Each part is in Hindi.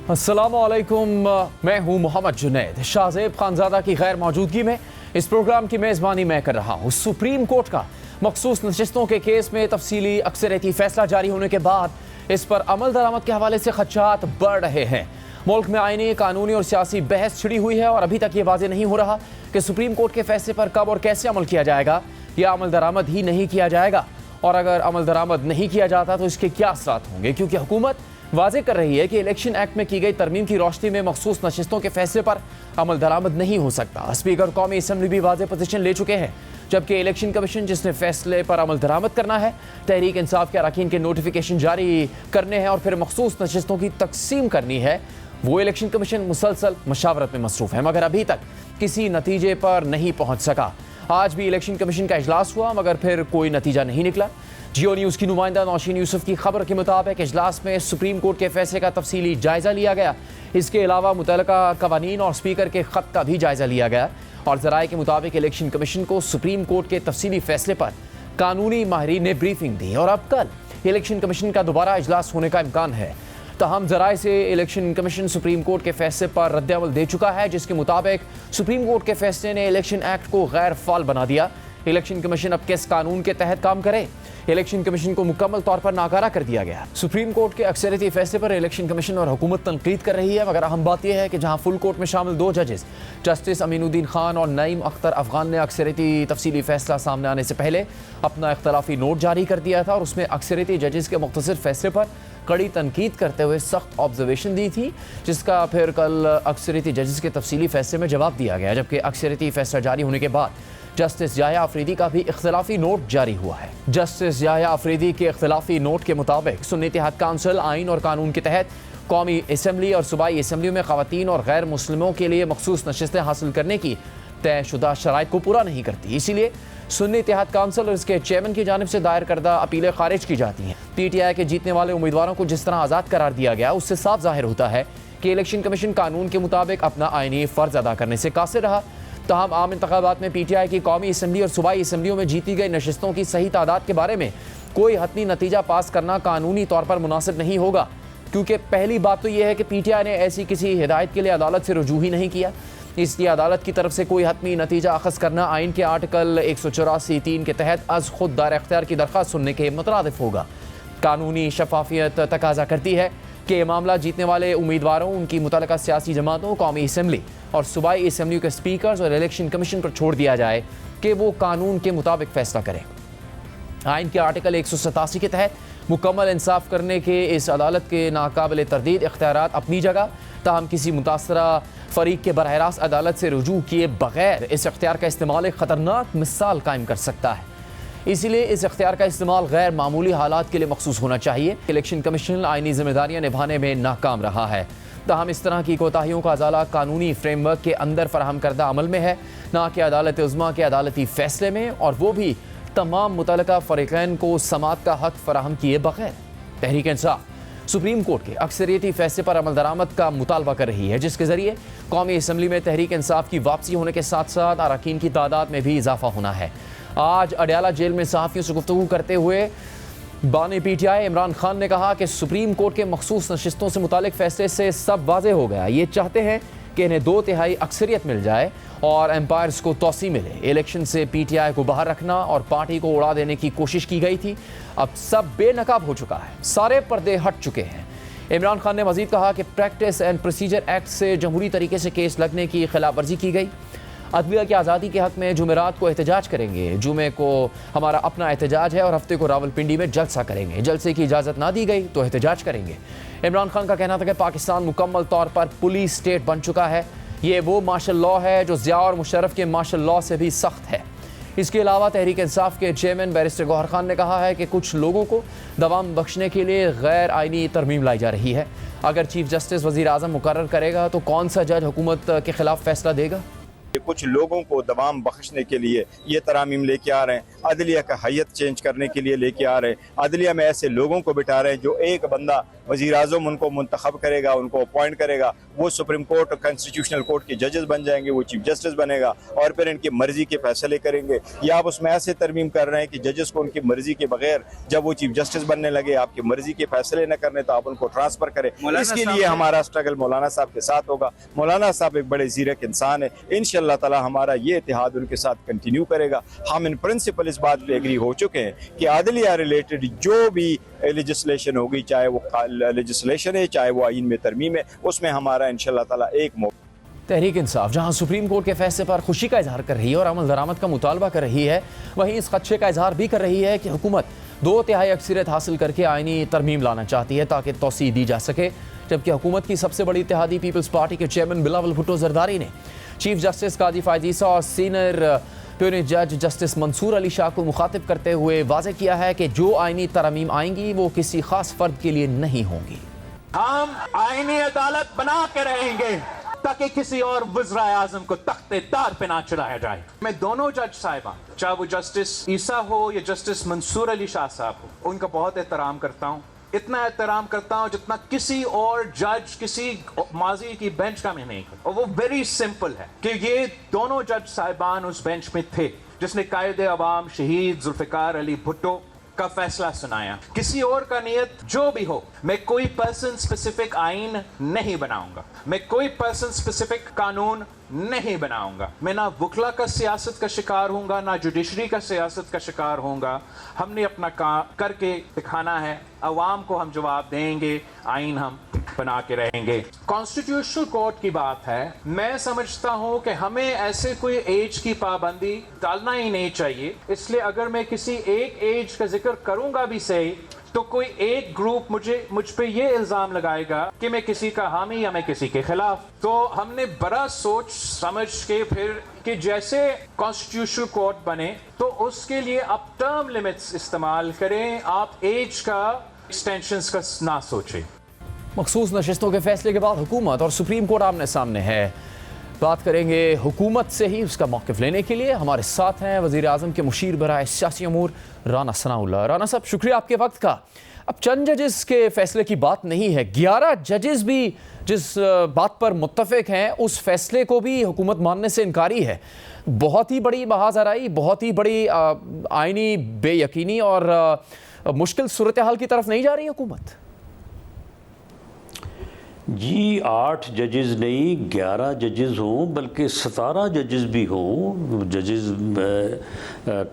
अस्सलामुअलैकुम, मैं हूं मोहम्मद जुनैद। शाहज़ेब खानज़ादा की गैर मौजूदगी में इस प्रोग्राम की मेज़बानी मैं कर रहा हूं। सुप्रीम कोर्ट का मखसूस नशिस्तों के केस में तफसीली अक्सरियती फैसला जारी होने के बाद इस पर अमल दरामद के हवाले से खदशात बढ़ रहे हैं। मुल्क में आईनी, कानूनी और सियासी बहस छिड़ी हुई है और अभी तक ये वाज़ेह नहीं हो रहा कि सुप्रीम कोर्ट के फैसले पर कब और कैसे अमल किया जाएगा या अमल दरामद ही नहीं किया जाएगा। और अगर अमल दरामद नहीं किया जाता तो इसके क्या असरात होंगे, क्योंकि हुकूमत वाज़ेह कर रही है कि इलेक्शन एक्ट में की गई तरमीम की रोशनी में मखसूस नशिस्तों के फैसले पर अमल दरामद नहीं हो सकता। स्पीकर कौमी असम्बली भी वाज़ेह पोजीशन ले चुके हैं, जबकि इलेक्शन कमीशन जिसने फैसले पर अमल दरामद करना है, तहरीक इंसाफ के अरकान के नोटिफिकेशन जारी करने हैं और फिर मखसूस नशिस्तों की तकसीम करनी है, वो इलेक्शन कमीशन मुसलसल मशावरत में मसरूफ़ है, मगर अभी तक किसी नतीजे पर नहीं पहुँच सका। आज भी इलेक्शन कमीशन का इजलास हुआ मगर फिर कोई नतीजा नहीं निकला। जियो न्यूज़ की नुमाइंदा नौशीन यूसुफ की खबर के मुताबिक इजलास में सुप्रीम कोर्ट के फैसले का तफसीली जायज़ा लिया गया। इसके अलावा मुतल्लिका कवानीन और स्पीकर के ख़त का भी जायज़ा लिया गया और ज़राए के मुताबिक इलेक्शन कमीशन को सुप्रीम कोर्ट के तफसीली फैसले पर कानूनी माहिरीन ने ब्रीफिंग दी और अब कल इलेक्शन कमीशन का दोबारा इजलास होने का इम्कान है। तहम ज़राए से इलेक्शन कमीशन सुप्रीम कोर्ट के फैसले पर रद्द-ए-अमल दे चुका है, जिसके मुताबिक सुप्रीम कोर्ट के फैसले ने इलेक्शन एक्ट को गैर फाल बना दिया। इलेक्शन कमीशन अब किस कानून के तहत काम करे, इलेक्शन कमीशन को मुकम्मल तौर पर नाकारा कर दिया गया। सुप्रीम कोर्ट के अक्सरियती फैसले पर इलेक्शन कमीशन और हुकूमत तनकीद कर रही है, मगर अहम बात यह है कि जहां फुल कोर्ट में शामिल 2 जजेस जस्टिस अमीनुद्दीन खान और नईम अख्तर अफगान ने अक्सरियती तफसीली फैसला सामने आने से पहले अपना इख्तलाफी नोट जारी कर दिया था और उसमें अक्सरियती जजेस के मुख्तसर फैसले पर कड़ी तनकीद करते हुए सख्त ऑब्जर्वेशन दी थी, जिसका फिर कल अक्सरियती जजेस के तफसीली फैसले में जवाब दिया गया। जबकि अक्सरियती फैसला जारी होने के बाद जस्टिस याह्या अफरीदी का भी इख्तलाफी नोट जारी हुआ है। जस्टिस याह्या अफरीदी के इख्तलाफी नोट के मुताबिक सुन्नी इत्तेहाद काउंसिल आइन और कानून के तहत कौमी असम्बली और सूबाई असम्बलियों में ख़वातीन और गैर मुस्लिमों के लिए मखसूस नशिस्तें हासिल करने की तयशुदा शराइत को पूरा नहीं करती। इसीलिए सुन्नी इत्तेहाद काउंसिल और इसके चेयरमैन की जानिब से दायर करदा अपीलें खारिज की जाती हैं। PTI के जीतने वाले उम्मीदवारों को जिस तरह आज़ाद करार दिया गया, उससे साफ जाहिर होता है कि इलेक्शन कमीशन कानून के मुताबिक अपना आइनी फ़र्ज अदा करने से कासिर रहा। तहम आम इंतखाबात में PTI की कौमी असम्बली और सूबाई असम्बलियों में जीती गई नशिस्तों की सही तादाद के बारे में कोई हतमी नतीजा पास करना कानूनी तौर पर मुनासिब नहीं होगा, क्योंकि पहली बात तो यह है कि PTI ने ऐसी किसी हिदायत के लिए अदालत से रुजू ही नहीं किया, इसलिए अदालत की तरफ से कोई हतमी नतीजा अखज़ करना आइन के आर्टिकल 184(3) के तहत अज़ खुद दार इख्तियार की दरख्वास्त सुनने के मुतरादिफ होगा। कानूनी शफाफियत तकाजा करती है कि ये मामला जीतने वाले उम्मीदवारों, उनकी मुतल्लिका सियासी जमातों, कौमी असम्बली और सूबाई असम्बलियों के स्पीकर्स और इलेक्शन कमीशन पर छोड़ दिया जाए कि वो कानून के मुताबिक फैसला करें। आइन के आर्टिकल 187 के तहत मुकम्मल इंसाफ करने के इस अदालत के नाकाबिल तरदीद इख्तियारात अपनी जगह, ताहम किसी मुतासरा फरीक के बरह रास्त अदालत से रुजू किए बगैर इस इख्तियार का इस्तेमाल एक ख़तरनाक मिसाल कायम कर सकता है। इसीलिए इस इख्तियार का इस्तेमाल गैर मामूली हालात के लिए मखसूस होना चाहिए। इलेक्शन कमीशन आइनी जिम्मेदारियाँ निभाने में नाकाम रहा है। ताहम इस तरह की कोताहियों का अजाला कानूनी फ्रेमवर्क के अंदर फराहम करदा अमल में है, ना कि अदालत उज़्मा के अदालती फैसले में, और वो भी तमाम मुतल्लिका फ़रीक़ैन को समात का हक फराहम किए बगैर। तहरीक इंसाफ सुप्रीम कोर्ट के अक्सरियती फैसले पर अमल दरामद का मुतालबा कर रही है, जिसके ज़रिए कौमी असम्बली में तहरीक इंसाफ की वापसी होने के साथ साथ अरकान की तादाद में भी इजाफा होना है। आज अडयाला जेल में सहाफ़ियों से गुफ्तगू करते हुए बानी PTI इमरान खान ने कहा कि सुप्रीम कोर्ट के मखसूस नशिस्तों से मुतालिक फैसले से सब वाज़ेह हो गया। ये चाहते हैं कि इन्हें 2/3 अक्सरियत मिल जाए और एम्पायर्स को तोसी मिले। इलेक्शन से PTI को बाहर रखना और पार्टी को उड़ा देने की कोशिश की गई थी, अब सब बेनकाब हो चुका है, सारे पर्दे हट चुके हैं। इमरान खान ने मजीद कहा कि प्रैक्टिस एंड प्रोसीजर एक्ट से जमहूरी तरीके से केस लगने की खिलाफ वर्जी की गई। अदलिया की आज़ादी के हक़ में जुमेरात को एहतजाज करेंगे, जुमे को हमारा अपना एहतजाज है और हफ्ते को रावलपिंडी में जलसा करेंगे। जलसे की इजाज़त ना दी गई तो एहतजाज करेंगे। इमरान खान का कहना था कि पाकिस्तान मुकम्मल तौर पर पुलिस स्टेट बन चुका है। ये वो मार्शल लॉ है जो ज़िया और मुशर्रफ के मार्शल लॉ से भी सख्त है। इसके अलावा तहरीक इंसाफ के चेयरमैन बैरिस्टर गौहर खान ने कहा है कि कुछ लोगों को दवाम बख्शने के लिए गैर आइनी तरमीम लाई जा रही है। अगर चीफ जस्टिस वज़ीर आज़म मुकर्रर करेगा तो कौन सा जज हुकूमत के खिलाफ फैसला देगा? कुछ लोगों को दवाम बख्शने के लिए ये तरामीम लेके आ रहे हैं, अदलिया का हैयत चेंज करने के लिए लेके आ रहे हैं, अदलिया में ऐसे लोगों को बिठा रहे हैं जो एक बंदा वज़ीर आज़म उनको मुंतखब करेगा, उनको अपॉइंट करेगा, वो सुप्रीम कोर्ट और कॉन्स्टिट्यूशनल कोर्ट के जजेस बन जाएंगे, वो चीफ जस्टिस बनेगा और फिर इनकी मर्जी के फैसले करेंगे। या आप उसमें ऐसे तरमीम कर रहे हैं कि जजेस को उनकी मर्जी के बगैर जब वो चीफ जस्टिस बनने लगे आपकी मर्जी के फैसले न करने तो आप उनको ट्रांसफर करें। इसके लिए हमारा स्ट्रगल मौलाना साहब के साथ होगा। मौलाना साहब एक बड़े ज़ीरक इंसान है, इंशाअल्लाह ताला हमारा ये इत्तेहाद उनके साथ कंटिन्यू करेगा। हम इन प्रिंसिपल इस बात पे एग्री हो चुके हैं कि आदलिया रिलेटेड जो भी लेजिस्लेशन होगी, चाहे वो लेजिस्लेशन है चाहे वो आइन में तरमीम है, उसमें हमारा इंशाअल्लाह ताला एक तहरीक इंसाफ जहां सुप्रीम कोर्ट के फैसले पर खुशी का इजहार कर रही है और अमल दरामद का मुतालबा कर रही है, वहीं इस खदशे का इजहार भी कर रही है कि हुकूमत 2/3 अक्सरियत हासिल करके आइनी तरमीम लाना चाहती है ताकि तोसी दी जा सके। जबकि हुकूमत की सबसे बड़ी इत्तेहादी पीपल्स पार्टी के चेयरमैन बिलावल भुट्टो जरदारी ने चीफ जस्टिस काजी फायद ईसा और सीनियर अटॉर्नी जज जस्टिस मंसूर अली शाह को मुखातिब करते हुए वाज़ेह किया है कि जो आइनी तरमीम आएंगी वो किसी खास फर्द के लिए नहीं होंगी। हम आईनी अदालत बना के रहेंगे ताकि किसी और वज़ीर आज़म को तख्ते तार पे ना चढ़ाया जाए। मैं दोनों जज साहिबान, चाहे वो जस्टिस ईसा हो या जस्टिस मंसूर अली शाह साहब हो, उनका बहुत एहतराम करता हूँ। इतना एहतराम करता हूँ जितना किसी और जज किसी माजी की बेंच का मैं नहीं करता। और वो वेरी सिंपल है कि ये दोनों जज साहिबान उस बेंच में थे जिसने कायदे अवाम शहीद जुल्फ़िकार अली भुट्टो का फैसला सुनाया। किसी और का नियत जो भी हो, मैं कोई पर्सन स्पेसिफिक आइन नहीं बनाऊंगा, मैं कोई पर्सन स्पेसिफिक कानून नहीं बनाऊंगा। मैं ना वकला का सियासत का शिकार होऊंगा, ना जुडिशरी का सियासत का शिकार होऊंगा। हमने अपना काम करके दिखाना है, अवाम को हम जवाब देंगे, आइन हम बना के रहेंगे। कॉन्स्टिट्यूशनल कोर्ट की बात है, मैं समझता हूं कि हमें ऐसे कोई एज की पाबंदी डालना ही नहीं चाहिए। इसलिए अगर मैं किसी एक एज का जिक्र करूंगा भी सही, तो कोई एक ग्रुप मुझ पे ये इल्जाम लगाएगा कि मैं किसी का हामी या मैं किसी के खिलाफ। तो हमने बड़ा सोच समझ के फिर कि जैसे कॉन्स्टिट्यूशनल कोर्ट बने तो उसके लिए अब टर्म लिमिट्स इस्तेमाल करें, आप एज का एक्सटेंशंस का ना सोचें। मखसूस नशिस्तों के फैसले के बाद हुकूमत और सुप्रीम कोर्ट आमने सामने है। बात करेंगे हुकूमत से ही, उसका मौक़िफ़ लेने के लिए हमारे साथ हैं वज़ीर आज़म के मुशीर बराए सियासी अमूर राना सनाउल्लाह। राना साहब, शुक्रिया आपके वक्त का। अब चंद जजेस के फैसले की बात नहीं है, 11 जजेस भी जिस बात पर मुत्तफ़िक हैं उस फैसले को भी हुकूमत मानने से इनकारी है। बहुत ही बड़ी महाज़राई, बहुत ही बड़ी आइनी बेयकीनी और मुश्किल सूरत हाल की तरफ नहीं जा रही हुकूमत? जी 8 जजेस नहीं, 11 जजेस हों, बल्कि 17 जजेस भी हों। जजेस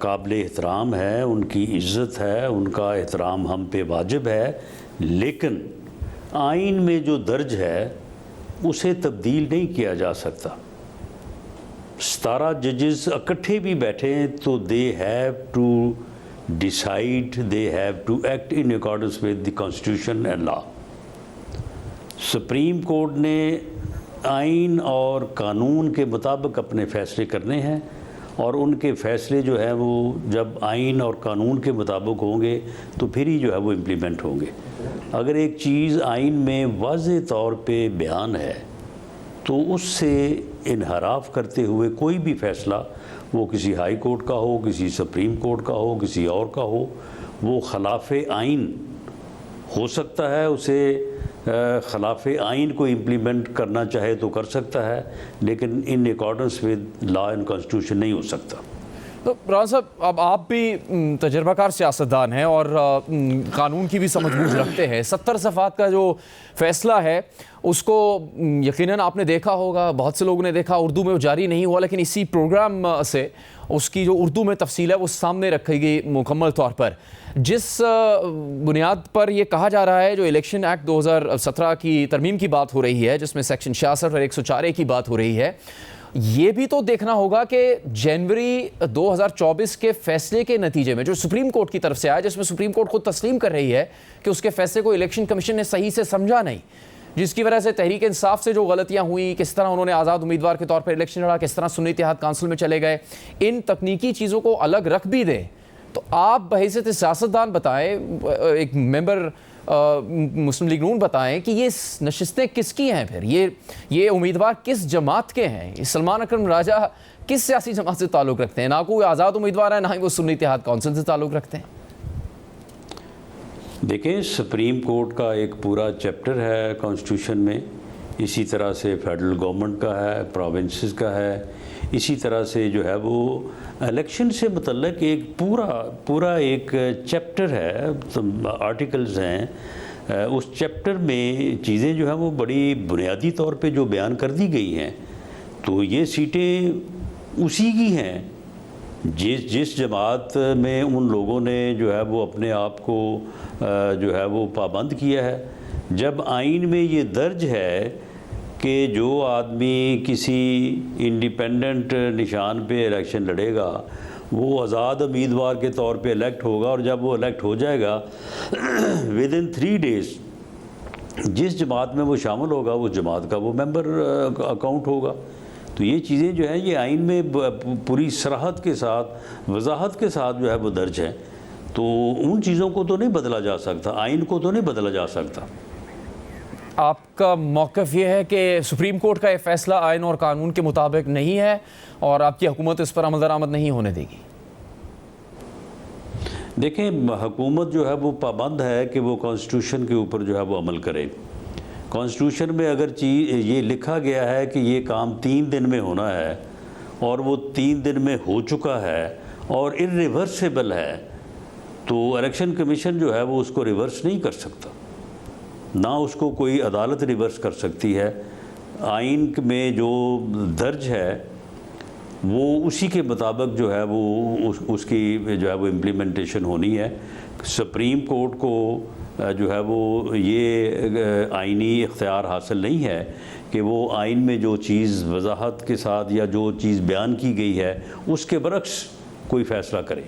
काबिल एहतराम है, उनकी इज़्ज़त है, उनका एहतराम हम पे वाजिब है, लेकिन आइन में जो दर्ज है उसे तब्दील नहीं किया जा सकता। 17 जजेस इकट्ठे भी बैठें तो they have to decide, they have to act in accordance with the constitution and law. Supreme court ने आइन और कानून के मुताबिक अपने फ़ैसले करने हैं और उनके फ़ैसले जो है वो जब आइन और कानून के मुताबिक होंगे तो फिर ही जो है वो इम्प्लीमेंट होंगे। अगर एक चीज़ आइन में वाज़ेह तौर पे बयान है तो उससे इनहराफ करते हुए कोई भी फ़ैसला, वो किसी हाई कोर्ट का हो, किसी सुप्रीम कोर्ट का हो, किसी और का हो, वो खिलाफ आइन हो सकता है। उसे खिलाफ आइन को इम्प्लीमेंट करना चाहे तो कर सकता है, लेकिन इन accordance with law and constitution नहीं हो सकता। तो राना साहब, अब आप भी तजर्बाकार सियासतदान हैं और कानून की भी समझबूझ रखते हैं। 70 सफ़ात का जो फ़ैसला है उसको यकीनन आपने देखा होगा, बहुत से लोगों ने देखा। उर्दू में वो जारी नहीं हुआ, लेकिन इसी प्रोग्राम से उसकी जो उर्दू में तफसील है वो सामने रखी गई मुकम्मल तौर पर। जिस बुनियाद पर यह कहा जा रहा है, जो इलेक्शन एक्ट 2017 की तरमीम की बात हो रही है, जिसमें सेक्शन 66 और 104 की बात हो रही है, ये भी तो देखना होगा कि जनवरी 2024 के फैसले के नतीजे में जो सुप्रीम कोर्ट की तरफ से आया, जिसमें सुप्रीम कोर्ट खुद तस्लीम कर रही है कि उसके फैसले को इलेक्शन कमीशन ने सही से समझा नहीं, जिसकी वजह से तहरीक इंसाफ से जो गलतियां हुई, किस तरह उन्होंने आज़ाद उम्मीदवार के तौर पर इलेक्शन लड़ा, किस तरह सुन्नी इत्तेहाद काउंसिल में चले गए, इन तकनीकी चीज़ों को अलग रख भी दें तो आप बहैसियत सियासतदान बताएं, एक मेंबर मुस्लिम लीग नून बताएं कि ये नशिस्तें किसकी हैं, फिर ये उम्मीदवार किस जमात के हैं? सलमान अकरम राजा किस सियासी जमात से ताल्लुक़ रखते हैं? ना कोई आज़ाद उम्मीदवार है, ना ही वो सुन्नी इत्तेहाद काउंसिल से ताल्लुक़ रखते हैं। देखें, सुप्रीम कोर्ट का एक पूरा चैप्टर है कॉन्स्टिट्यूशन में, इसी तरह से फेडरल गवर्नमेंट का है, प्रोविंसेस का है, इसी तरह से जो है वो इलेक्शन से मुतल्लिक एक पूरा एक चैप्टर है, तो आर्टिकल्स हैं। उस चैप्टर में चीज़ें जो हैं वो बड़ी बुनियादी तौर पे जो बयान कर दी गई हैं, तो ये सीटें उसी की हैं जिस जमात में उन लोगों ने जो है वो अपने आप को जो है वो पाबंद किया है। जब आइन में ये दर्ज है कि जो आदमी किसी इंडिपेंडेंट निशान पे इलेक्शन लड़ेगा वो आज़ाद उम्मीदवार के तौर पे इलेक्ट होगा, और जब वो इलेक्ट हो जाएगा विद इन 3 डेज़ जिस जमात में वो शामिल होगा उस जमात का वो मेंबर अकाउंट होगा। तो ये चीज़ें जो हैं ये आइन में पूरी सराहत के साथ, वजाहत के साथ जो है वो दर्ज है। तो उन चीज़ों को तो नहीं बदला जा सकता, आइन को तो नहीं बदला जा सकता। आपका मौक़िफ़ ये है कि सुप्रीम कोर्ट का ये फैसला आइन और कानून के मुताबिक नहीं है और आपकी हुकूमत इस पर अमल दरामद नहीं होने देगी? देखें, हुकूमत जो है वो पाबंद है कि वो कॉन्स्टिट्यूशन के ऊपर जो है वो अमल करे। कॉन्स्टिट्यूशन में अगर ये लिखा गया है कि ये काम 3 दिन में होना है और वो 3 दिन में हो चुका है और इर्रिवर्सिबल है, तो इलेक्शन कमीशन जो है वो उसको रिवर्स नहीं कर सकता, ना उसको कोई अदालत रिवर्स कर सकती है। आइन में जो दर्ज है वो उसी के मुताबिक जो है वो उसकी जो है वो इम्प्लीमेंटेशन होनी है। सुप्रीम कोर्ट को जो है वो ये आइनी इख्तियार हासिल नहीं है कि वो आइन में जो चीज़ वजाहत के साथ या जो चीज़ बयान की गई है उसके बरक्स कोई फ़ैसला करे।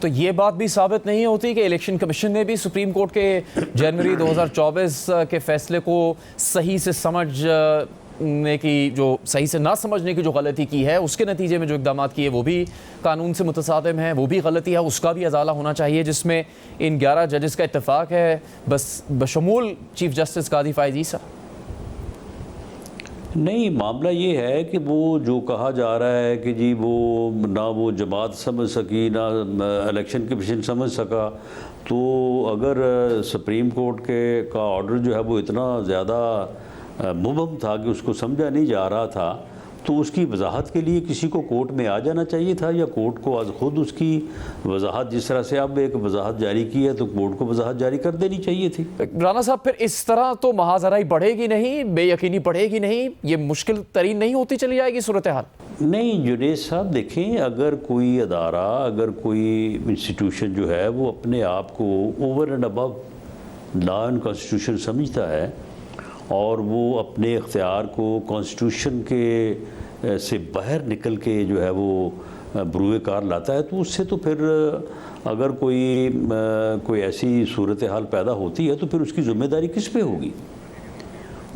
तो ये बात भी साबित नहीं होती कि इलेक्शन कमीशन ने भी सुप्रीम कोर्ट के जनवरी 2024 के फैसले को सही से समझने की, जो सही से ना समझने की जो गलती की है, उसके नतीजे में जो इक़दाम किए वो भी कानून से मुतसादिम है, वो भी गलती है, उसका भी अजाला होना चाहिए, जिसमें इन 11 जजेस का इत्तेफाक है, बस बशमूल चीफ जस्टिस कादी फ़ाइज़ ईसा। नहीं, मामला ये है कि वो जो कहा जा रहा है कि जी वो ना वो जमात समझ सकी ना इलेक्शन कमीशन समझ सका, तो अगर सुप्रीम कोर्ट का ऑर्डर जो है वो इतना ज़्यादा मुबहम था कि उसको समझा नहीं जा रहा था, तो उसकी वजाहत के लिए किसी को कोर्ट में आ जाना चाहिए था, या कोर्ट को आज खुद उसकी वजाहत, जिस तरह से अब एक वजाहत जारी की है तो कोर्ट को वजाहत जारी कर देनी चाहिए थी। राना साहब, फिर इस तरह तो महाजराई बढ़ेगी नहीं, बेयकीनी बढ़ेगी नहीं, ये मुश्किल तरीन नहीं होती चली जाएगी सूरत हाल? नहीं जुनेद साहब, देखें, अगर कोई अदारा, अगर कोई इंस्टीट्यूशन जो है वो अपने आप को over and above law and constitution समझता है और वो अपने इख्तियार को कॉन्स्टिट्यूशन के से बाहर निकल के जो है वो बरूए कार लाता है, तो उससे तो फिर अगर कोई ऐसी सूरत हाल पैदा होती है तो फिर उसकी ज़िम्मेदारी किस पे होगी?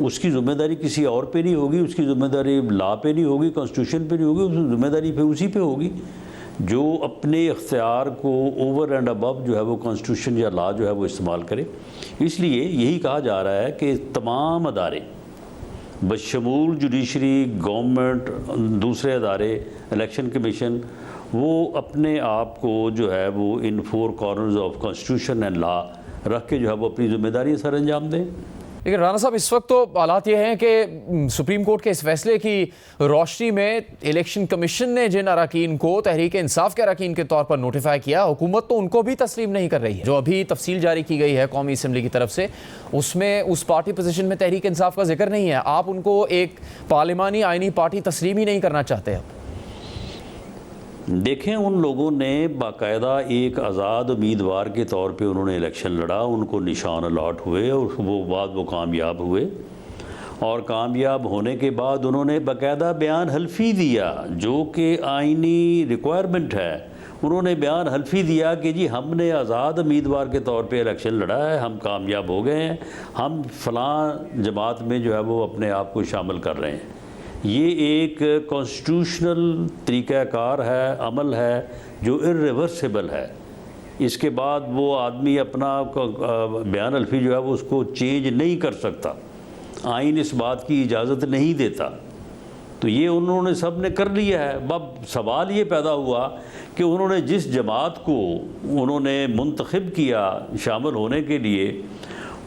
उसकी ज़िम्मेदारी किसी और पे नहीं होगी, उसकी ज़िम्मेदारी लॉ पे नहीं होगी, कॉन्स्टिट्यूशन पे नहीं होगी, उसकी ज़िम्मेदारी फिर उसी पे होगी जो अपने इख्तियार को ओवर एंड अबव जो है वो कॉन्स्टिट्यूशन या लॉ जो है वो इस्तेमाल करे। इसलिए यही कहा जा रहा है कि तमाम अदारे बशमूल जुडिशरी, गवर्नमेंट, दूसरे अदारे, इलेक्शन कमीशन, वो अपने आप को जो है वो इन 4 corners of constitution and law रख के जो है वो अपनी ज़िम्मेदारी सर अंजाम दें। लेकिन राना साहब, इस वक्त तो हालात ये हैं कि सुप्रीम कोर्ट के इस फैसले की रोशनी में इलेक्शन कमीशन ने जिन अरकान को तहरीक इंसाफ के अरकान के तौर पर नोटिफाई किया, हुकूमत तो उनको भी तस्लीम नहीं कर रही है। जो अभी तफसील जारी की गई है कौमी असम्बली की तरफ से, उसमें उस पार्टी पोजीशन में तहरीक इंसाफ का जिक्र नहीं है। आप उनको एक पार्लिमानी आइनी पार्टी तस्लीम ही नहीं करना चाहते अब? देखें, उन लोगों ने बाकायदा एक आज़ाद उम्मीदवार के तौर पे उन्होंने इलेक्शन लड़ा, उनको निशान अलॉट हुए और वो कामयाब हुए, और कामयाब होने के बाद उन्होंने बाकायदा बयान हल्फी दिया जो कि आइनी रिक्वायरमेंट है। उन्होंने बयान हल्फी दिया कि जी हमने आज़ाद उम्मीदवार के तौर पे इलेक्शन लड़ा है, हम कामयाब हो गए हैं, हम फ़लाँ जमात में जो है वो अपने आप को शामिल कर रहे हैं। ये एक कॉन्स्टिट्यूशनल तरीक़ाकार है, अमल है जो इर्रिवर्सिबल है। इसके बाद वो आदमी अपना बयान हल्फी जो है वो उसको चेंज नहीं कर सकता, आइन इस बात की इजाज़त नहीं देता। तो ये उन्होंने सब ने कर लिया है। अब सवाल ये पैदा हुआ कि उन्होंने जिस जमात को उन्होंने मुंतखब किया शामिल होने के लिए,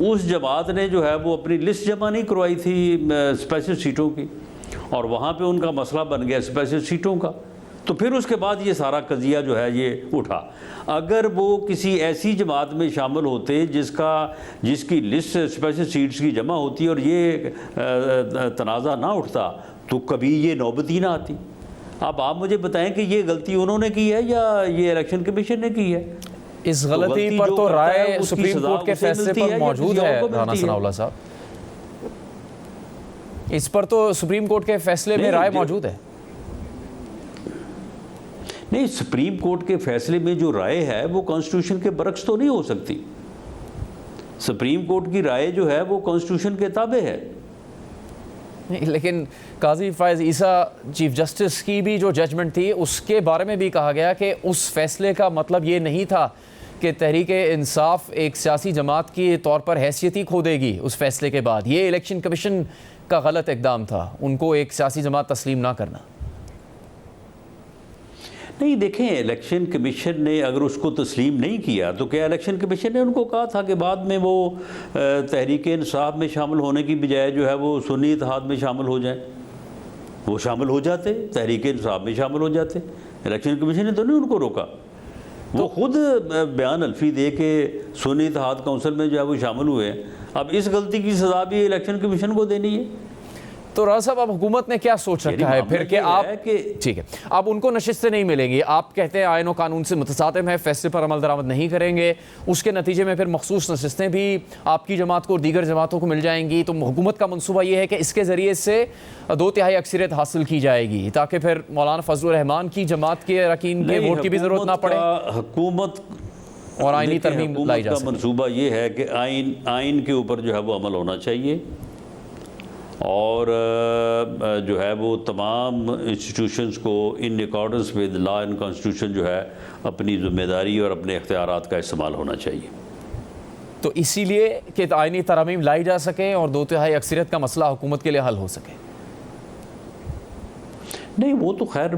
उस जमात ने जो है वो अपनी लिस्ट जमा नहीं करवाई थी स्पेशल सीटों की, और वहाँ पे उनका मसला बन गया स्पेशल सीटों का। तो फिर उसके बाद ये सारा कज़िया जो है ये उठा। अगर वो किसी ऐसी जमात में शामिल होते जिसकी लिस्ट स्पेशल सीट्स की जमा होती और ये तनाज़ा ना उठता तो कभी ये नौबत ही ना आती। अब आप मुझे बताएं कि ये गलती उन्होंने की है या ये इलेक्शन कमीशन ने की है? इस गलती पर तो राय सुप्रीम कोर्ट के फैसले पर मौजूद है राना सनाउल्लाह साहब, इस पर तो सुप्रीम कोर्ट के फैसले में राय मौजूद है। नहीं, सुप्रीम कोर्ट के फैसले में जो राय है वो कॉन्स्टिट्यूशन के बरक्स तो नहीं हो सकती। सुप्रीम कोर्ट की राय जो है वो कॉन्स्टिट्यूशन के ताबे है। लेकिन काजी फायज ईसा चीफ जस्टिस की भी जो जजमेंट थी उसके बारे में भी कहा गया कि उस फैसले का मतलब ये नहीं था कि तहरीक इंसाफ एक सियासी जमात के तौर पर हैसियत ही खो देगी उस फैसले के बाद। ये इलेक्शन कमीशन का गलत इकदाम था, उनको एक सियासी जमात तस्लीम ना करना। नहीं, देखें, इलेक्शन कमीशन ने अगर उसको तस्लीम नहीं किया तो क्या इलेक्शन कमीशन ने उनको कहा था कि बाद में वो तहरीक इंसाफ में शामिल होने की बजाय जो है वो सुन्नी इत्तेहाद में शामिल हो जाए? वो शामिल हो जाते, तहरीक इंसाफ में शामिल हो जाते। इलेक्शन कमीशन ने तो नहीं उनको रोका। वो खुद बयान अल्फी दे के सुन्नी इत्तेहाद काउंसिल में जो है वो शामिल हुए। अब इस गलती की सज़ा भी इलेक्शन कमीशन को देनी है। तो राजा साहब, अब हुकूमत ने क्या सोच रखा है फिर कि आप ठीक है, अब उनको नशिस्तें नहीं मिलेंगी। आप कहते हैं आईन और कानून से मुतसातिम है, फैसले पर अमल दरामद नहीं करेंगे, उसके नतीजे में फिर मखसूस नशिस्तें भी आपकी जमात को और दीगर जमातों को मिल जाएंगी। तो हुकूमत का मनसूबा ये है कि इसके ज़रिए से 2/3 अक्सरियत हासिल की जाएगी ताकि फिर मौलाना फजलुर रहमान की जमात के अरकान के वोट की भी ज़रूरत ना पड़े। हुकूमत और आईनी तरमीम लाई जा सके। मनसूबा ये है कि आइन के ऊपर जो है वो अमल होना चाहिए और जो है वो तमाम इंस्टीट्यूशंस को इन accordance with law and constitution जो है अपनी ज़िम्मेदारी और अपने इख्तियारात का इस्तेमाल होना चाहिए। तो इसीलिए कि आईनी तरमीम लाई जा सके और 2/3 अक्सरियत का मसला हुकूमत के लिए हल हो सके। नहीं, वो तो खैर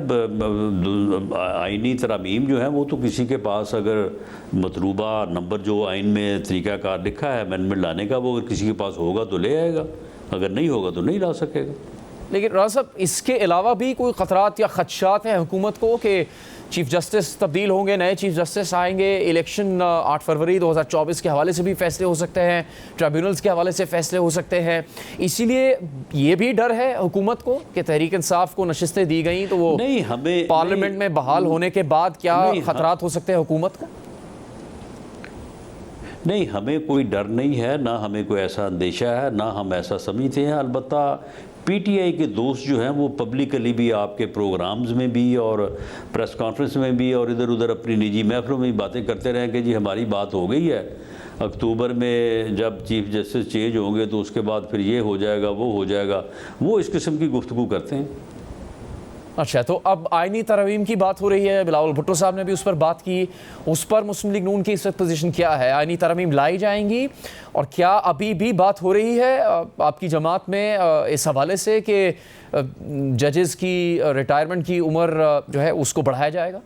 आइनी तरमीम जो है वो तो किसी के पास अगर मतलूबा नंबर जो आइन में तरीक़ाकार लिखा है अमेंडमेंट लाने का, वो अगर किसी के पास होगा तो ले आएगा, अगर नहीं होगा तो नहीं ला सकेगा। लेकिन राजा साहब, इसके अलावा भी कोई ख़तरात या खदशात हैं हुकूमत को कि चीफ जस्टिस तब्दील होंगे, नए चीफ जस्टिस आएंगे, इलेक्शन 8 फरवरी 2024 के हवाले से भी फैसले हो सकते हैं, ट्रिब्यूनल्स के हवाले से फैसले हो सकते हैं, इसीलिए ये भी डर है हुकूमत को कि तहरीक इंसाफ को नशिस्तें दी गई तो वो नहीं, हमें पार्लियामेंट में बहाल होने के बाद क्या खतरात हो सकते हैं हुकूमत को? नहीं, हमें कोई डर नहीं है, ना हमें कोई ऐसा अंदेशा है, ना हम ऐसा समझते हैं। अलबत्ता पीटीआई के दोस्त जो हैं वो पब्लिकली भी आपके प्रोग्राम्स में भी और प्रेस कॉन्फ्रेंस में भी और इधर उधर अपनी निजी महफिलों में भी बातें करते रहें कि जी हमारी बात हो गई है, अक्टूबर में जब चीफ जस्टिस चेंज होंगे तो उसके बाद फिर ये हो जाएगा, वो हो जाएगा, वो इस किस्म की गुफ्तगू करते हैं। अच्छा, तो अब आईनी तरमीम की बात हो रही है, बिलावल भुट्टो साहब ने भी उस पर बात की, उस पर मुस्लिम लीग नून की इस वक्त पोजीशन क्या है? आईनी तरमीम लाई जाएंगी और क्या अभी भी बात हो रही है आपकी जमात में इस हवाले से कि जजेस की रिटायरमेंट की उम्र जो है उसको बढ़ाया जाएगा?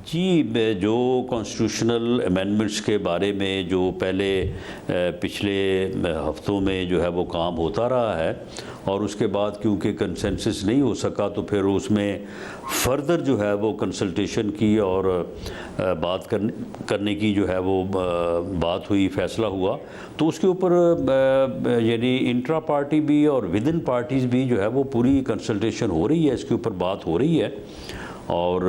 जी, जो कॉन्स्टिट्यूशनल अमेंडमेंट्स के बारे में जो पहले पिछले हफ्तों में जो है वो काम होता रहा है और उसके बाद क्योंकि कंसेंसस नहीं हो सका तो फिर उसमें फर्दर जो है वो कंसल्टेशन की और बात करने की जो है वो बात हुई, फैसला हुआ। तो उसके ऊपर यानी इंट्रा पार्टी भी और विद इन पार्टीज़ भी जो है वो पूरी कंसल्टेशन हो रही है, इसके ऊपर बात हो रही है और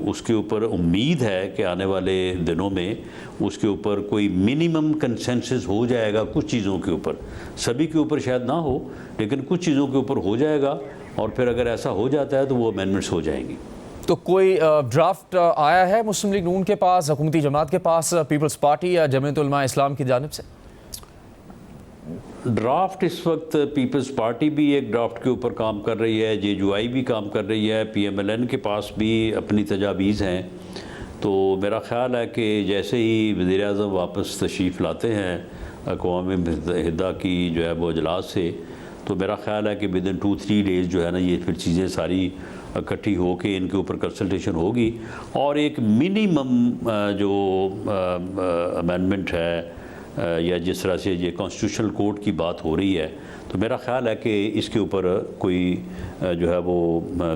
उसके ऊपर उम्मीद है कि आने वाले दिनों में उसके ऊपर कोई मिनिमम कंसेंसस हो जाएगा कुछ चीज़ों के ऊपर, सभी के ऊपर शायद ना हो लेकिन कुछ चीज़ों के ऊपर हो जाएगा और फिर अगर ऐसा हो जाता है तो वो अमेंडमेंट्स हो जाएंगी। तो कोई ड्राफ्ट आया है मुस्लिम लीग नून के पास, हुकूमती जमात के पास, पीपल्स पार्टी या जमीयत उलमा इस्लाम की जानिब से? ड्राफ्ट इस वक्त पीपल्स पार्टी भी एक ड्राफ्ट के ऊपर काम कर रही है, जेयूआई भी काम कर रही है, पीएमएलएन के पास भी अपनी तजावीज़ हैं। तो मेरा ख़्याल है कि जैसे ही वज़ीर-ए-आज़म वापस तशरीफ़ लाते हैं अक़वाम मुत्तहिदा की जो है वो अजलास से, तो मेरा ख्याल है कि विद इन 2-3 डेज़ जो है ना ये फिर चीज़ें सारी इकट्ठी हो के इनके ऊपर कंसल्टेशन होगी और एक मिनिमम जो अमेंडमेंट है या जिस तरह से ये कॉन्स्टिट्यूशनल कोर्ट की बात हो रही है, तो मेरा ख्याल है कि इसके ऊपर कोई जो है वो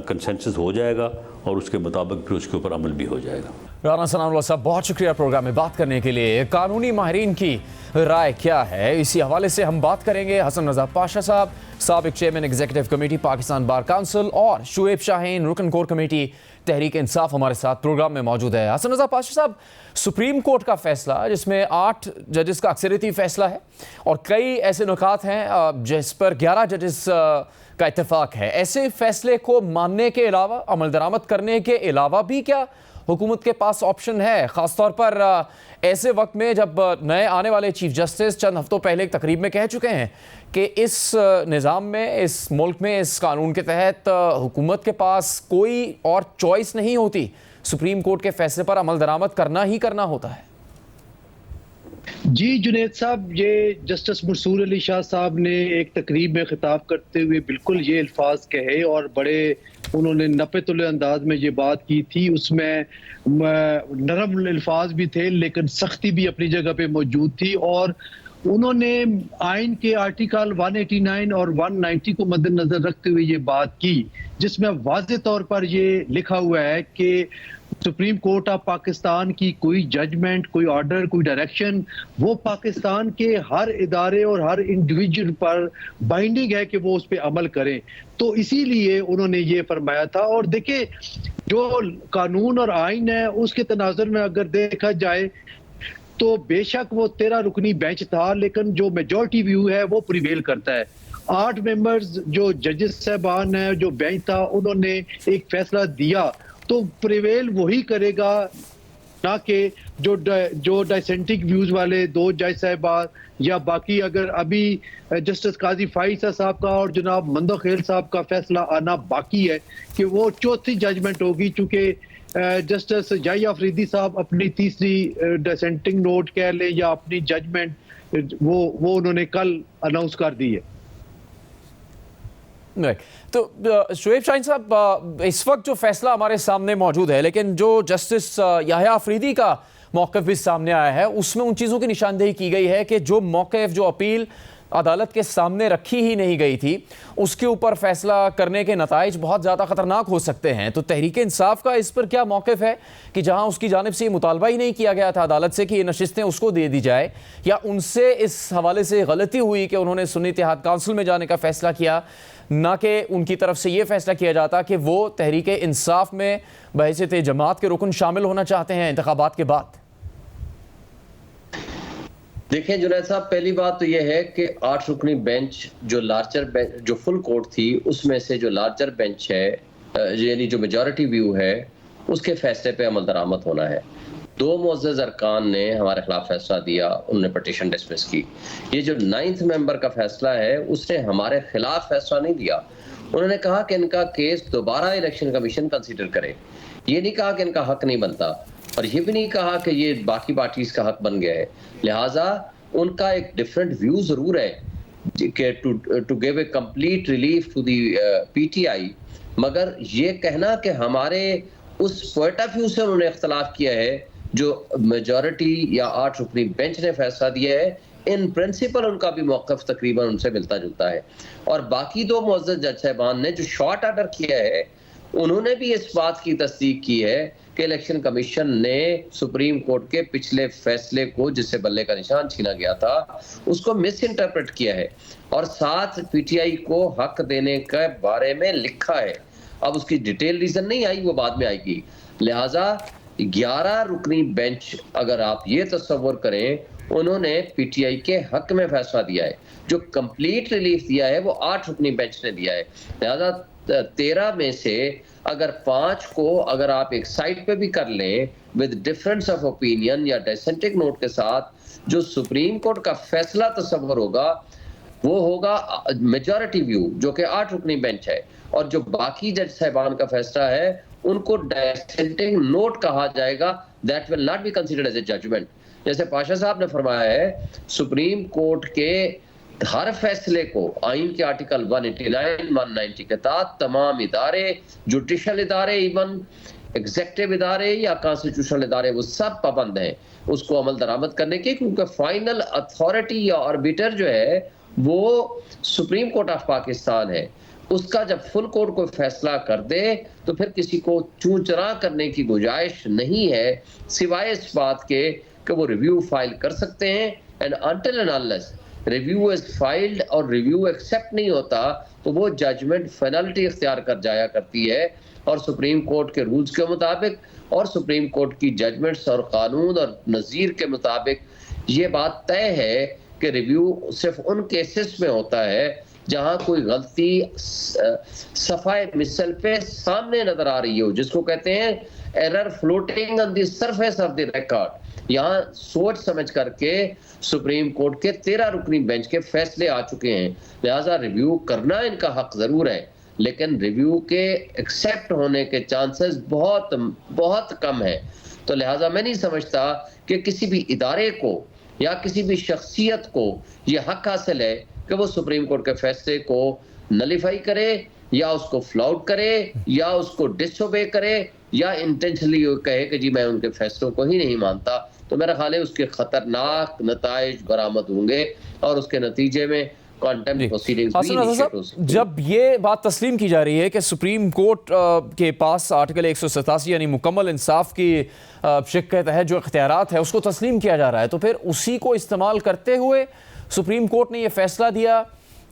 कंसेंसस हो जाएगा और उसके मुताबिक फिर उसके ऊपर अमल भी हो जाएगा। राना सनाउल्लाह साहब, बहुत शुक्रिया प्रोग्राम में बात करने के लिए। कानूनी माहिरीन की राय क्या है, इसी हवाले से हम बात करेंगे। हसन रजा पाशा साहब, साबिक chairman executive committee Pakistan bar council, और शुएब शाहीन, रुकन कोर कमेटी तहरीक इंसाफ हमारे साथ प्रोग्राम में मौजूद है। हसन रजा पाशा साहब, सुप्रीम कोर्ट का फैसला जिसमें 8 जजेस का अक्सरियती फैसला है और कई ऐसे नुकात हैं जिस पर 11 जजेस का इत्तेफाक है, ऐसे फैसले को मानने के अलावा, अमल दरामद करने के अलावा भी क्या हुकूमत के पास ऑप्शन है, ख़ासतौर पर ऐसे वक्त में जब नए आने वाले चीफ जस्टिस चंद हफ्तों पहले एक तकरीब में कह चुके हैं कि इस निज़ाम में, इस मुल्क में, इस कानून के तहत हुकूमत के पास कोई और चॉइस नहीं होती, सुप्रीम कोर्ट के फैसले पर अमल दरामद करना ही करना होता है। जी जुनैद साहब, ये जस्टिस मंसूर अली शाह साहब ने एक तकरीब में खिताब करते हुए बिल्कुल ये अल्फाज कहे और बड़े उन्होंने नपे-तुले अंदाज में ये बात की थी। उसमें नरम अल्फाज भी थे लेकिन सख्ती भी अपनी जगह पे मौजूद थी और उन्होंने आइन के आर्टिकल 189 और 190 को मद्देनजर रखते हुए ये बात की, जिसमें वाज़ेह तौर पर ये लिखा हुआ है कि सुप्रीम कोर्ट ऑफ पाकिस्तान की कोई जजमेंट, कोई ऑर्डर, कोई डायरेक्शन वो पाकिस्तान के हर इदारे और हर इंडिविजुअल पर बाइंडिंग है कि वो उस पर अमल करें। तो इसीलिए उन्होंने ये फरमाया था। और देखिए, जो कानून और आइन है उसके तनाजुर में अगर देखा जाए तो बेशक वो 13 रुकनी बेंच था, लेकिन जो मेजॉरिटी व्यू है वो प्रिवेल करता है। 8 मेंबर्स जो जजेस साहबान है, जो बेंच था, उन्होंने एक फैसला दिया तो प्रिवेल वही करेगा, ना कि जो डाइसेंटिक व्यूज वाले 2 जज साहबान या बाकी। अगर अभी जस्टिस काजी फाइसा साहब का और जनाब मंदो खेल साहब का फैसला आना बाकी है कि वो चौथी जजमेंट होगी, चूंकि जस्टिस जाहिया अफरीदी साहब अपनी तीसरी डिसेंटिंग नोट कह ले या अपनी जजमेंट वो उन्होंने कल अनाउंस कर दी है। तो शुएब शाहीन साहब, इस वक्त जो फैसला हमारे सामने मौजूद है, लेकिन जो जस्टिस याह्या अफरीदी का मौक़िफ़ भी सामने आया है, उसमें उन चीज़ों की निशानदेही की गई है कि जो मौक़िफ़, जो अपील अदालत के सामने रखी ही नहीं गई थी, उसके ऊपर फैसला करने के नताइज बहुत ज़्यादा ख़तरनाक हो सकते हैं। तो तहरीक इंसाफ का इस पर क्या मौक़िफ़ है कि जहां उसकी जानिब से ये मुतालबा ही नहीं किया गया था अदालत से कि ये नशिस्तें उसको दे दी जाए, या उनसे इस हवाले से गलती हुई कि उन्होंने सुन्नी इत्तेहाद काउंसिल में जाने का फ़ैसला किया, ना कि उनकी तरफ से ये फैसला किया जाता कि वो तहरीक इंसाफ में बहैसियत जमात के रुकन शामिल होना चाहते हैं इंतखाबात के बाद? देखिए जुनैद साहब, पहली बात तो यह है कि 8 रुकनी बेंच जो लार्जर बेंच, जो फुल कोर्ट थी, उसमें से जो लार्जर बेंच है, यानी जो मेजॉरिटी व्यू है, उसके फैसले पे अमल दरामद होना है। 2 मुअज़्ज़ज़ अरकान ने हमारे खिलाफ फैसला दिया, उन्होंने पटिशन डिसमिस की। ये जो 9th मेंबर का फैसला है, उसने हमारे खिलाफ फैसला नहीं दिया। उन्होंने कहा कि इनका केस दोबारा इलेक्शन कमीशन कंसीडर करे। ये नहीं कहा कि इनका हक नहीं बनता, और ये भी नहीं कहा कि ये बाकी पार्टीज का हक बन गया है। लिहाजा उनका एक डिफरेंट व्यू जरूर है कि to give a complete relief to the PTI, मगर ये कहना कि हमारे उस पॉइंट ऑफ व्यू से उन्होंने इख्तलाफ किया है जो मेजॉरिटी या 8 रुकनी बेंच ने फैसला दिया है, इन प्रिंसिपल उनका भी मौक़िफ़ तकरीबन उनसे मिलता जुलता है। और बाकी 2 मुअज़्ज़ज़ जज साहबान ने जो शॉर्ट ऑर्डर किया है, उन्होंने भी इस बात की तस्दीक की है कि इलेक्शन कमीशन ने सुप्रीम कोर्ट के पिछले फैसले को, जिससे बल्ले का निशान छीना गया था, उसको मिस इंटरप्रेट किया है और साथ पीटीआई को हक देने के बारे में लिखा है। अब उसकी डिटेल रीजन नहीं आई, वो बाद में आएगी। लिहाजा 11 रुकनी बेंच, अगर आप ये तस्वर करें, उन्होंने पीटीआई के हक में फैसला दिया है। जो कंप्लीट रिलीफ दिया है वो 8 रुकनी बेंच ने दिया है। लिहाजा 13 में से अगर 5 को अगर आप एक साइड पे भी कर लें विद डिफरेंस ऑफ ओपिनियन या डिसेंटिंग नोट के साथ, जो सुप्रीम कोर्ट का फैसला तस्वर होगा वो होगा मेजॉरिटी व्यू, जो कि 8 रुकनी बेंच है, और जो बाकी जज साहबान का फैसला है उनको डिसेंटिंग नोट कहा जाएगा। That will not be considered as a judgement. जैसे पाशा साहब ने फरमाया है, सुप्रीम कोर्ट के हर फैसले को आइन के आर्टिकल 189, 190 के तहत तमाम इदारे, जुडिशल इदारे, इवन एग्जेक्टिव इदारे या कॉन्स्टिट्यूशनल इदारे, वो सब पाबंद हैं उसको अमल दरामद करने के, क्योंकि फाइनल अथॉरिटी या आर्बिटर जो है वो सुप्रीम कोर्ट ऑफ पाकिस्तान है। उसका जब फुल कोर्ट कोई फैसला कर दे तो फिर किसी को चूं चरा करने की गुंजाइश नहीं है, सिवाय इस बात के कि वो रिव्यू फाइल कर सकते हैं। And until and unless review is filed और रिव्यू एक्सेप्ट नहीं होता तो वो जजमेंट पेनल्टी इख्तियार कर जाया करती है। और सुप्रीम कोर्ट के रूल्स के मुताबिक और सुप्रीम कोर्ट की जजमेंट्स और कानून और नज़ीर के मुताबिक ये बात तय है कि रिव्यू सिर्फ उन केसेस में होता है जहां कोई गलती सफाए मिसल पे सामने नजर आ रही हो, जिसको कहते हैं error floating on the surface of the record. यहाँ सोच समझ करके सुप्रीम कोर्ट के 13 रुकनी बेंच के फैसले आ चुके हैं, लिहाजा रिव्यू करना इनका हक जरूर है, लेकिन रिव्यू के एक्सेप्ट होने के चांसेस बहुत बहुत कम है। तो लिहाजा मैं नहीं समझता कि किसी भी इदारे को या किसी भी शख्सियत को यह हक हासिल है कि वो सुप्रीम कोर्ट के फैसले को नलीफाई करे या उसको फ्लाउट करे या उसको डिसओबे करे या इंटेंशनली कहे कि जी मैं उनके फैसलों को ही नहीं मानता। तो मेरा ख्याल है उसके खतरनाक नताइज बरामद होंगे और उसके नतीजे में कंटेम्प्ट प्रोसीडिंग्स भी इनिशिएट हो सकती है। जब ये बात तस्लीम की जा रही है कि सुप्रीम कोर्ट के पास आर्टिकल 187 यानी मुकम्मल इंसाफ की शिक के तहत जो इख्तियारात है उसको तस्लीम किया जा रहा है, तो फिर उसी को इस्तेमाल करते हुए सुप्रीम कोर्ट ने ये फैसला दिया,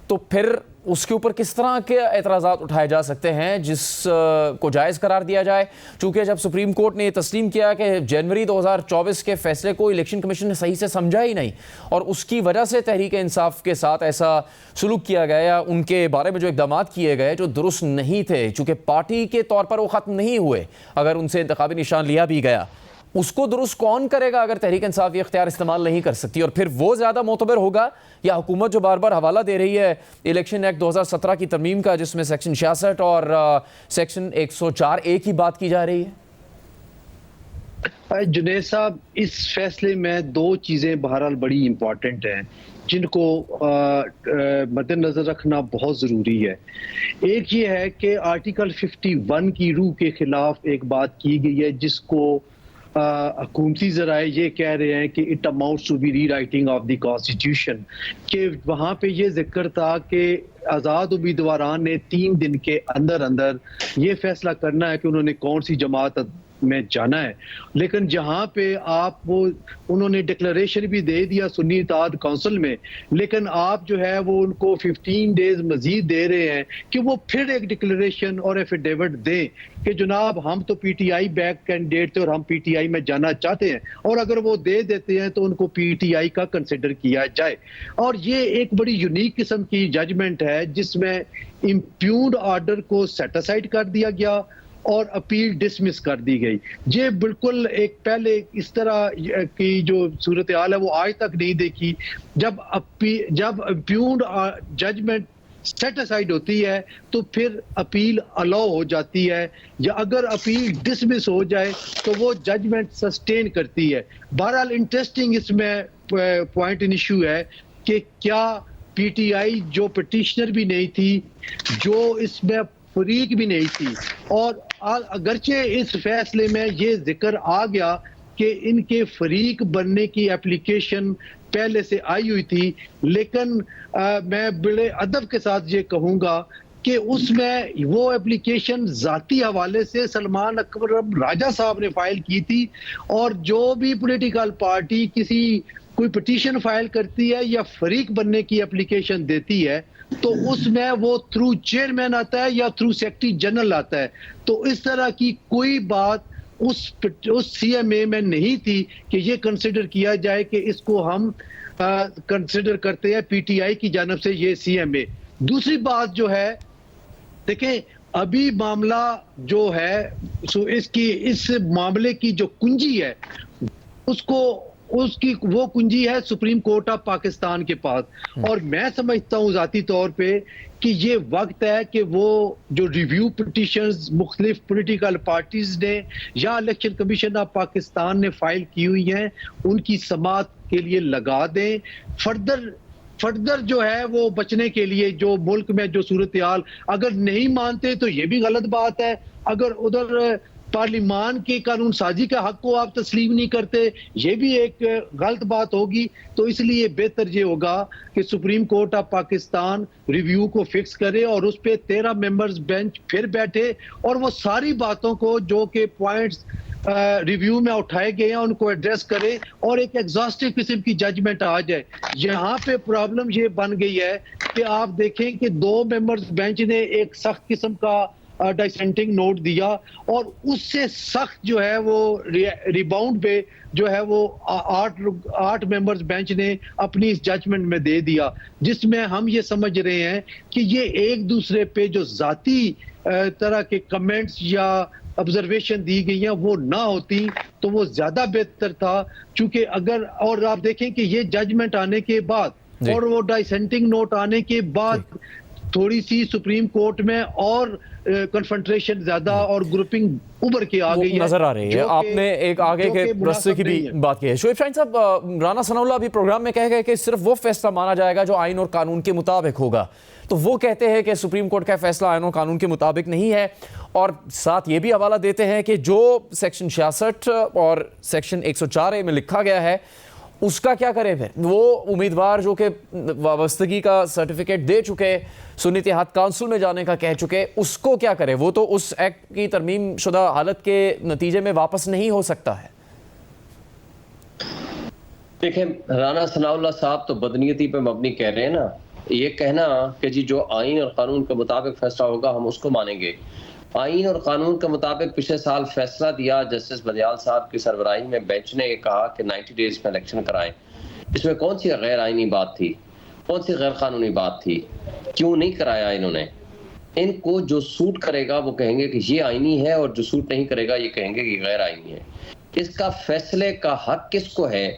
तो फिर उसके ऊपर किस तरह के एतराज़ात उठाए जा सकते हैं जिस को जायज़ करार दिया जाए? चूँकि जब सुप्रीम कोर्ट ने ये तस्लीम किया कि जनवरी 2024 के फैसले को इलेक्शन कमीशन ने सही से समझा ही नहीं और उसकी वजह से तहरीक इंसाफ के साथ ऐसा सलूक किया गया या उनके बारे में जो इक़दाम किए गए जो दुरुस्त नहीं थे, चूँकि पार्टी के तौर पर वो ख़त्म नहीं हुए, अगर उनसे इंतखाबी निशान लिया भी गया, उसको दुरुस्त कौन करेगा अगर तहरीक इंसाफ ये इख्तियार इस्तेमाल नहीं कर सकती? और फिर वो ज़्यादा मोतबर होगा या हुकूमत जो बार बार हवाला दे रही है इलेक्शन एक्ट 2017 की तरमीम का, जिसमें सेक्शन 66 और सेक्शन 104A की बात की जा रही है? जुनैद साहब, इस फैसले में दो चीज़ें बहरहाल बड़ी इंपॉर्टेंट हैं जिनको मद्देनजर रखना बहुत ज़रूरी है। एक ये है कि आर्टिकल 51 की रूह के खिलाफ एक बात की गई है जिसको हुकूमती ज़राए ये कह रहे हैं कि इट अमाउंट्स टू बी री राइटिंग ऑफ द कॉन्स्टिट्यूशन, कि वहाँ पे ये जिक्र था कि आज़ाद उम्मीदवारान ने 3 दिन के अंदर अंदर ये फैसला करना है कि उन्होंने कौन सी जमात में जाना है। लेकिन जहाँ पे आप वो उन्होंने डिक्लेरेशन भी दे दिया सुन्नी इत्तेहाद काउंसिल में, लेकिन आप जो है वो उनको 15 डेज मजीद दे रहे हैं कि वो फिर एक डिक्लेरेशन और एफिडेविट दें कि जनाब हम तो पीटीआई बैक कैंडिडेट थे और हम पीटीआई में जाना चाहते हैं, और अगर वो दे देते हैं तो उनको पीटीआई का कंसिडर किया जाए। और ये एक बड़ी यूनिक किस्म की जजमेंट है जिसमें इम्प्यून्ड ऑर्डर को सेट असाइड कर दिया गया और अपील डिसमिस कर दी गई। ये बिल्कुल एक पहले इस तरह की जो सूरत हाल है वो आज तक नहीं देखी। जब इम्प्यून्ड जजमेंट सेट असाइड होती है तो फिर अपील अलाउ हो जाती है, या अगर अपील डिसमिस हो जाए तो वो जजमेंट सस्टेन करती है। बहरहाल इंटरेस्टिंग इसमें पॉइंट इन इशू है कि क्या पीटीआई जो पिटिशनर भी नहीं थी, जो इसमें फरीक भी नहीं थी, और अगरचे इस फैसले में ये जिक्र आ गया कि इनके फरीक बनने की एप्लीकेशन पहले से आई हुई थी, लेकिन मैं बड़े अदब के साथ ये कहूँगा कि उसमें वो एप्लीकेशन ज़ाती हवाले से सलमान अकरम राजा साहब ने फाइल की थी, और जो भी पॉलिटिकल पार्टी कोई पिटीशन फाइल करती है या फरीक बनने की एप्लीकेशन देती है तो उसमें वो थ्रू चेयरमैन आता है या थ्रू सेक्रेटरी जनरल आता है। तो इस तरह की कोई बात उस सीएमए में नहीं थी कि ये कंसिडर किया जाए कि इसको हम कंसिडर करते हैं पीटीआई की जानब से ये सीएमए। दूसरी बात जो है, देखें अभी मामला जो है इस मामले की जो कुंजी है उसकी वो कुंजी है सुप्रीम कोर्ट ऑफ पाकिस्तान के पास। और मैं समझता हूँ जाती तौर पे कि ये वक्त है कि वो जो रिव्यू पिटिशंस मुख्तलिफ पॉलिटिकल पार्टीज ने या इलेक्शन कमीशन ऑफ पाकिस्तान ने फाइल की हुई हैं उनकी समाअत के लिए लगा दें। फर्दर फर्दर जो है वो बचने के लिए जो मुल्क में जो सूरत हाल अगर नहीं मानते तो ये भी गलत बात है। अगर उधर पार्लिमान की कानून साजी का हक को आप तस्लीम नहीं करते, ये भी एक गलत बात होगी। तो इसलिए बेहतर ये होगा कि supreme court of Pakistan review को फिक्स करे और उस पे 13 मेंबर्स बेंच फिर बैठे और वो सारी बातों को जो कि पॉइंट्स रिव्यू में उठाए गए हैं उनको एड्रेस करे और एक एग्जॉस्टिव किस्म की जजमेंट आ जाए। यहाँ पे प्रॉब्लम ये बन गई है कि आप देखें कि 2 मेंबर्स बेंच ने एक सख्त किस्म का डिसेंटिंग नोट दिया और उससे सख्त जो है वो रिबाउंड पे जो है वो 8 मेंबर्स बेंच ने अपनी इस जजमेंट में दे दिया, जिसमें हम ये समझ रहे हैं कि ये एक दूसरे पे जो जाती तरह के कमेंट्स या ऑब्जर्वेशन दी गई हैं वो ना होती तो वो ज्यादा बेहतर था। चूंकि अगर और आप देखें कि ये जजमेंट आने के बाद और वो डिसेंटिंग नोट आने के बाद थोड़ी सी सुप्रीम कोर्ट में और कन्फ्रंट्रेशन ज्यादा और ग्रुपिंग उभर के आ गई है, नजर आ रही है। आपने एक आगे के रस्ते की भी बात की है। शोएब शाहीन साहब, राना सनाउल्लाह अभी प्रोग्राम में कह गए कि सिर्फ वो फैसला माना जाएगा जो आइन और कानून के मुताबिक होगा, तो वो कहते हैं कि सुप्रीम कोर्ट का फैसला आइन और कानून के मुताबिक नहीं है और साथ ये भी हवाला देते हैं कि जो सेक्शन 66 और सेक्शन 104A में लिखा गया है उसका क्या करें। फिर वो उम्मीदवार जो कि वाबस्तगी का सर्टिफिकेट दे चुके, सुन्नी इत्तेहाद काउंसिल में जाने का कह चुके, उसको क्या करें? वो तो उस एक्ट की तरमीम शुदा हालत के नतीजे में वापस नहीं हो सकता है। देखें, राना सनाउल्लाह साहब तो बदनीयती पे मबनी कह रहे हैं ना। ये कहना कि जी जो आइन और कानून के मुताबिक फैसला होगा हम उसको मानेंगे। आइन और कानून के मुताबिक पिछले साल फैसला दिया जस्टिस बदियाल साहब की सरबराही में, बेंच ने कहा कि 90 डेज में इलेक्शन कराएं। इसमें कौन सी गैर आइनी बात थी, कौन सी गैर कानूनी बात थी? क्यों नहीं कराया इन्होंने? इनको जो सूट करेगा वो कहेंगे कि ये आइनी है और जो सूट नहीं करेगा ये कहेंगे कि गैर आइनी है। इसका फैसले का हक किसको है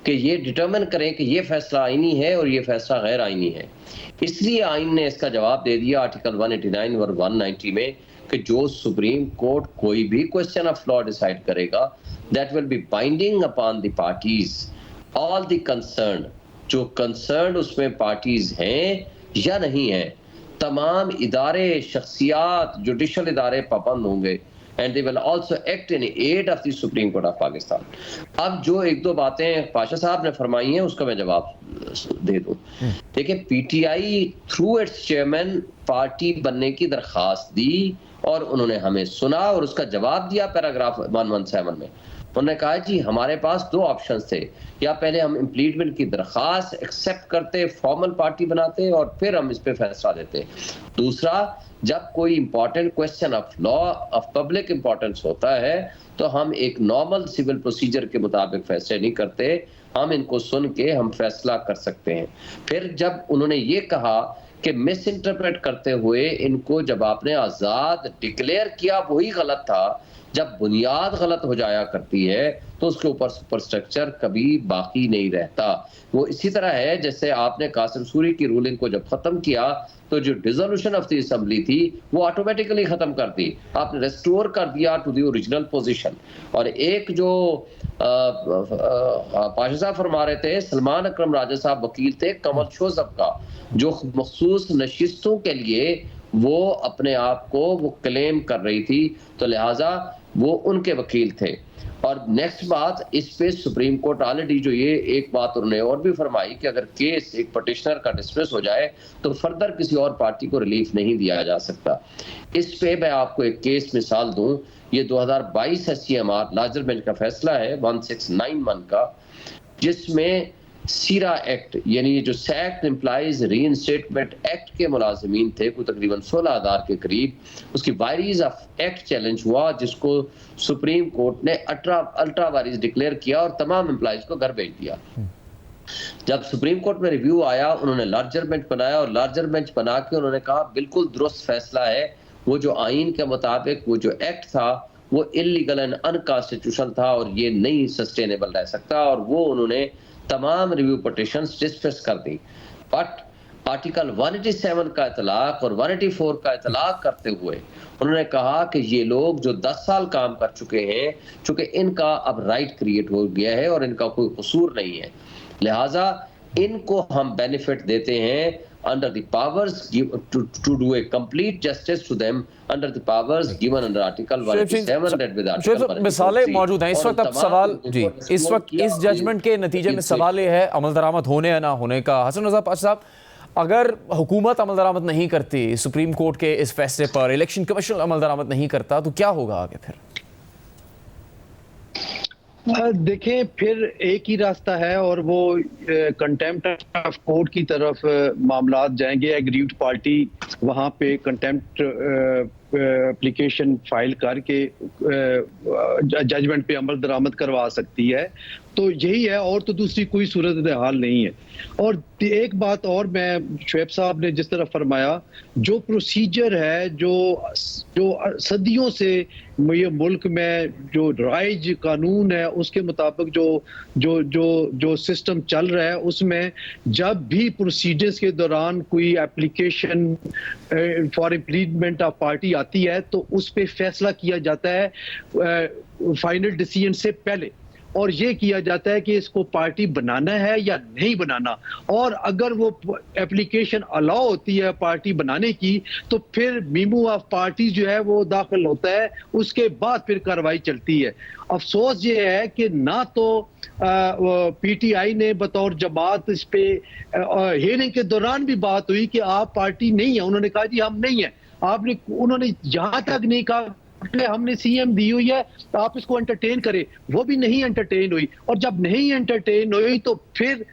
कि ये डिटरमिन करें कि ये फैसला आइनी है और ये फैसला गैर आइनी है? इसलिए आइन ने इसका जवाब दे दिया आर्टिकल 189 और 190 में कि जो सुप्रीम कोर्ट कोई भी क्वेश्चन ऑफ लॉ डिसाइड करेगा that will be binding upon the parties all the concern. जो कंसर्न उसमें पार्टीज हैं या नहीं हैं, तमाम इदारे, शख्सियात, जुडिशल इदारे पाबंद होंगे and they will also act in aid of the Supreme Court of Pakistan। अब जो एक दो बातें पाशा साहब ने फरमाई हैं उसका मैं जवाब दे दूं। देखिए, PTI through it's chairman party बनने की दरखास्त दी और उन्होंने हमें सुना और उसका जवाब दिया पैराग्राफ 117 में। उन्होंने कहा जी हमारे पास 2 ऑप्शंस थे, या पहले हम इम्प्लीटमेंट की दरखास्त एक्सेप्ट करते, फॉर्मल पार्टी बनाते और फिर हम इस पे फैसला देते। दूसरा, जब कोई important question of law of public importance होता है तो हम एक नॉर्मल सिविल प्रोसीजर के मुताबिक फैसले नहीं करते, हम इनको सुन के हम फैसला कर सकते हैं। फिर जब उन्होंने ये कहा कि मिस इंटरप्रेट करते हुए इनको जब आपने आज़ाद डिक्लेयर किया वही गलत था, जब बुनियाद गलत हो जाया करती है तो उसके ऊपर सुपरस्ट्रक्चर कभी बाकी नहीं रहता। वो इसी तरह है जैसे आपने कासिम सूरी की रूलिंग को जब खत्म किया तो जो डिसोल्यूशन ऑफ द असेंबली थी वो ऑटोमेटिकली खत्म कर दी, आपने रेस्टोर कर दिया टू द ओरिजिनल पोजीशन। और एक जो पाशा साहब फरमा रहे थे, सलमान अकरम राजा साहब वकील थे कमल शोजब का, जो मखसूस नशिस्तों के लिए वो अपने आप को वो क्लेम कर रही थी, तो लिहाजा वो उनके वकील थे। और नेक्स्ट बात, इस पे सुप्रीम कोर्ट ऑलरेडी जो ये एक बात उन्होंने और भी फरमाई कि अगर केस एक पटिशनर का डिसमिस हो जाए तो फर्दर किसी और पार्टी को रिलीफ नहीं दिया जा सकता। इस पे मैं आपको एक केस मिसाल दूं, ये 2022 SCMR लार्जर बेंच का फैसला है 1691 का, जिसमें सीरा एक्ट यानी जो सैक्ट एम्प्लॉइज रीइंस्टेटमेंट एक्ट के मुलाजिमीन थे, कोई तकरीबन 16,000 के करीब, उसकी वायरीज ऑफ एक्ट चैलेंज हुआ जिसको सुप्रीम कोर्ट ने अल्ट्रा वायरीज डिक्लेयर किया और तमाम एम्प्लॉइज को घर भेज दिया। जब सुप्रीम कोर्ट में रिव्यू आया उन्होंने लार्जर बेंच बनाया और लार्जर बेंच बना के उन्होंने कहा बिल्कुल दुरुस्त फैसला है, वो जो आइन के मुताबिक वो जो एक्ट था वो इलीगल एंड अनकॉन्स्टिट्यूशनल था और ये नहीं सस्टेनेबल रह सकता, और वो उन्होंने तमाम रिव्यू पिटीशंस डिसमिस कर दी। बट आर्टिकल 187 का इतलाक और 184 का इतलाक करते हुए उन्होंने कहा कि ये लोग जो 10 साल काम कर चुके हैं, चूंकि इनका अब राइट क्रिएट हो गया है और इनका कोई कसूर नहीं है, लिहाजा इनको हम बेनिफिट देते हैं under the powers to do a complete justice to them under the powers given under Article 187 with Article 183. मिसालें मौजूद हैं इस वक्त। अब सवाल जी इस वक्त इस जजमेंट के नतीजे में सवाल ये है अमल दरामद होने या ना होने का। हसन रज़ा पाशा साहब, अगर हुकूमत अमल दरामद नहीं करती सुप्रीम कोर्ट के इस फैसले पर, इलेक्शन कमीशन अमल दरामद नहीं करता, तो क्या होगा आगे फिर? देखें, फिर एक ही रास्ता है और वो कंटेम्प्ट ऑफ कोर्ट की तरफ मामलात जाएंगे। एग्रीव्ड पार्टी वहाँ पे कंटेम्प्ट एप्लीकेशन फाइल करके जजमेंट पे अमल दरामद करवा सकती है। तो यही है, और तो दूसरी कोई सूरत हाल नहीं है। और एक बात और, मैं शुएब साहब ने जिस तरह फरमाया, जो प्रोसीजर है, जो सदियों से ये मुल्क में जो राइज कानून है उसके मुताबिक जो सिस्टम चल रहा है, उसमें जब भी प्रोसीजर्स के दौरान कोई application for implement of party आती है तो उस पे फैसला किया जाता है फाइनल डिसीजन से पहले, और ये किया जाता है कि इसको पार्टी बनाना है या नहीं बनाना। और अगर वो एप्लीकेशन अलाउ होती है पार्टी बनाने की तो फिर मीमू ऑफ पार्टी जो है वो दाखिल होता है, उसके बाद फिर कार्रवाई चलती है। अफसोस ये है कि ना तो पीटीआई ने बतौर जमात इस पे हियरिंग के दौरान भी बात हुई कि आप पार्टी नहीं है, उन्होंने कहा जी हम नहीं है। उन्होंने यहां तक नहीं कहा हमने सीएम दी हुई है तो आप इसको एंटरटेन करें, वो भी नहीं एंटरटेन हुई। और जब नहीं एंटरटेन हुई तो फिर